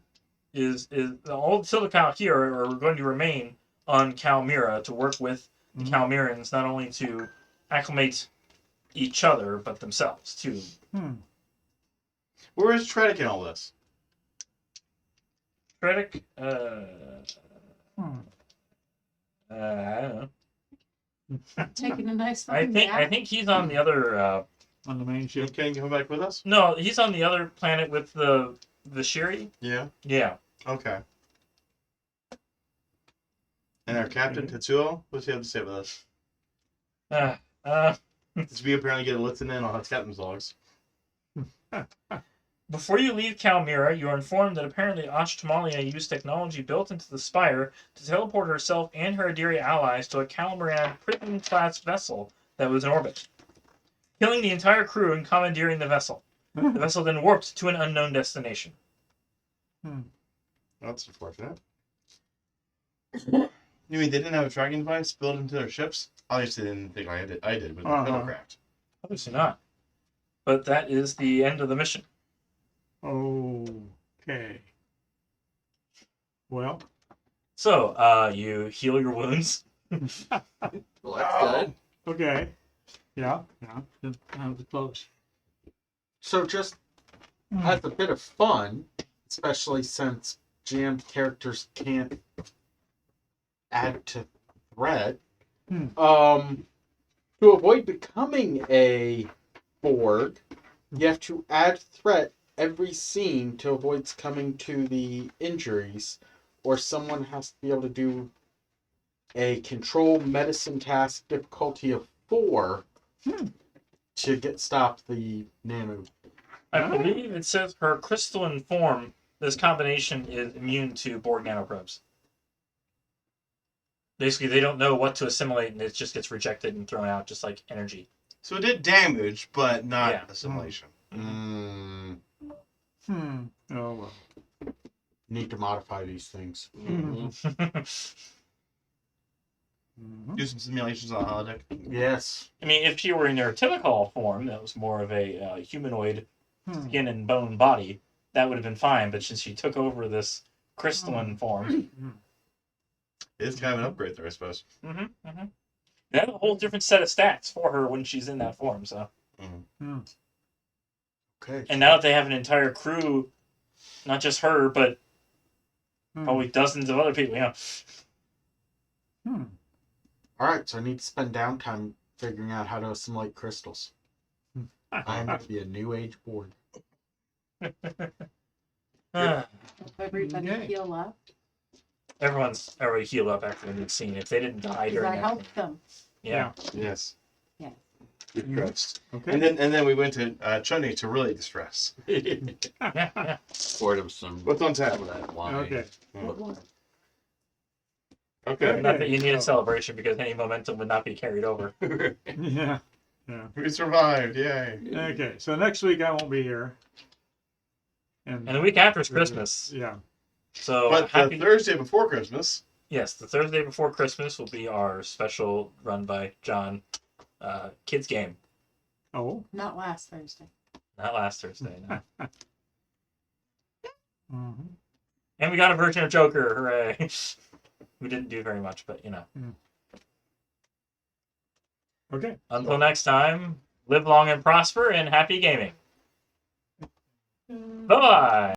is the old Tilikaal here are going to remain on Cal-Mirrans to work with the Cal-Mirrans, not only to acclimate each other but themselves too. Where is Tredic in all this? Tredic, I don't know. Taking a nice I think he's on the other. On the main You ship. can come back with us? No, he's on the other planet with the Shiri. Yeah. Yeah. Okay. And our captain Tetsuo, what's he have to say with us? Because we apparently get a listen in on his captain's logs. Before you leave Cal-Mirrans, you are informed that apparently Ashtamalia used technology built into the Spire to teleport herself and her Adiri allies to a Cal-Mirran Prism-class vessel that was in orbit, killing the entire crew and commandeering the vessel. The vessel then warped to an unknown destination. That's unfortunate. You mean they didn't have a tracking device built into their ships? Obviously, they didn't think I did with the shuttlecraft. Obviously not. But that is the end of the mission. Okay. Well. So, you heal your wounds. Well, that's good. Okay. Yeah. That was close. So just as a bit of fun, especially since GM characters can't add to threat. Hmm. To avoid becoming a Borg, you have to add threat every scene to avoid succumbing to the injuries, or someone has to be able to do a control medicine task difficulty of 4 to stop the nano. I believe it says her crystalline form, this combination is immune to Borg nanoprobes. Basically, they don't know what to assimilate, and it just gets rejected and thrown out, just like energy. So it did damage, but not Yeah. assimilation. Oh well. Need to modify these things. Do some simulations on the holodeck. Yes. I mean, if she were in her Tilikaal form, that was more of a humanoid skin and bone body, that would have been fine. But since she took over this crystalline form, It's kind of an upgrade there, I suppose. they have a whole different set of stats for her when she's in that form. So, Okay. and now that they have an entire crew, not just her, but probably dozens of other people. You know, All right, so I need to spend downtime figuring out how to assimilate crystals. I'm going to be a new age Borg. Everybody Okay. heal up. everyone's already healed up after the mid scene. If they didn't die Because during I that, helped them. yeah. Yes. Yeah. Good trust. Okay. And then we went to Chunny to really distress. Yeah. Poured him some What's on tap? of that wine. Okay. Okay. Not that you need a celebration because any momentum would not be carried over. Yeah. We survived. Yay. Okay. So next week I won't be here. And the week after is Christmas. Yeah. So But happy. the Thursday before Christmas. Yes, the Thursday before Christmas will be our special run by John kids game. Oh. Not last Thursday. Not last Thursday. No. Mm-hmm. And we got a version of Joker. Hooray! We didn't do very much, but you know. Okay. Until next time, live long and prosper and happy gaming. Bye bye.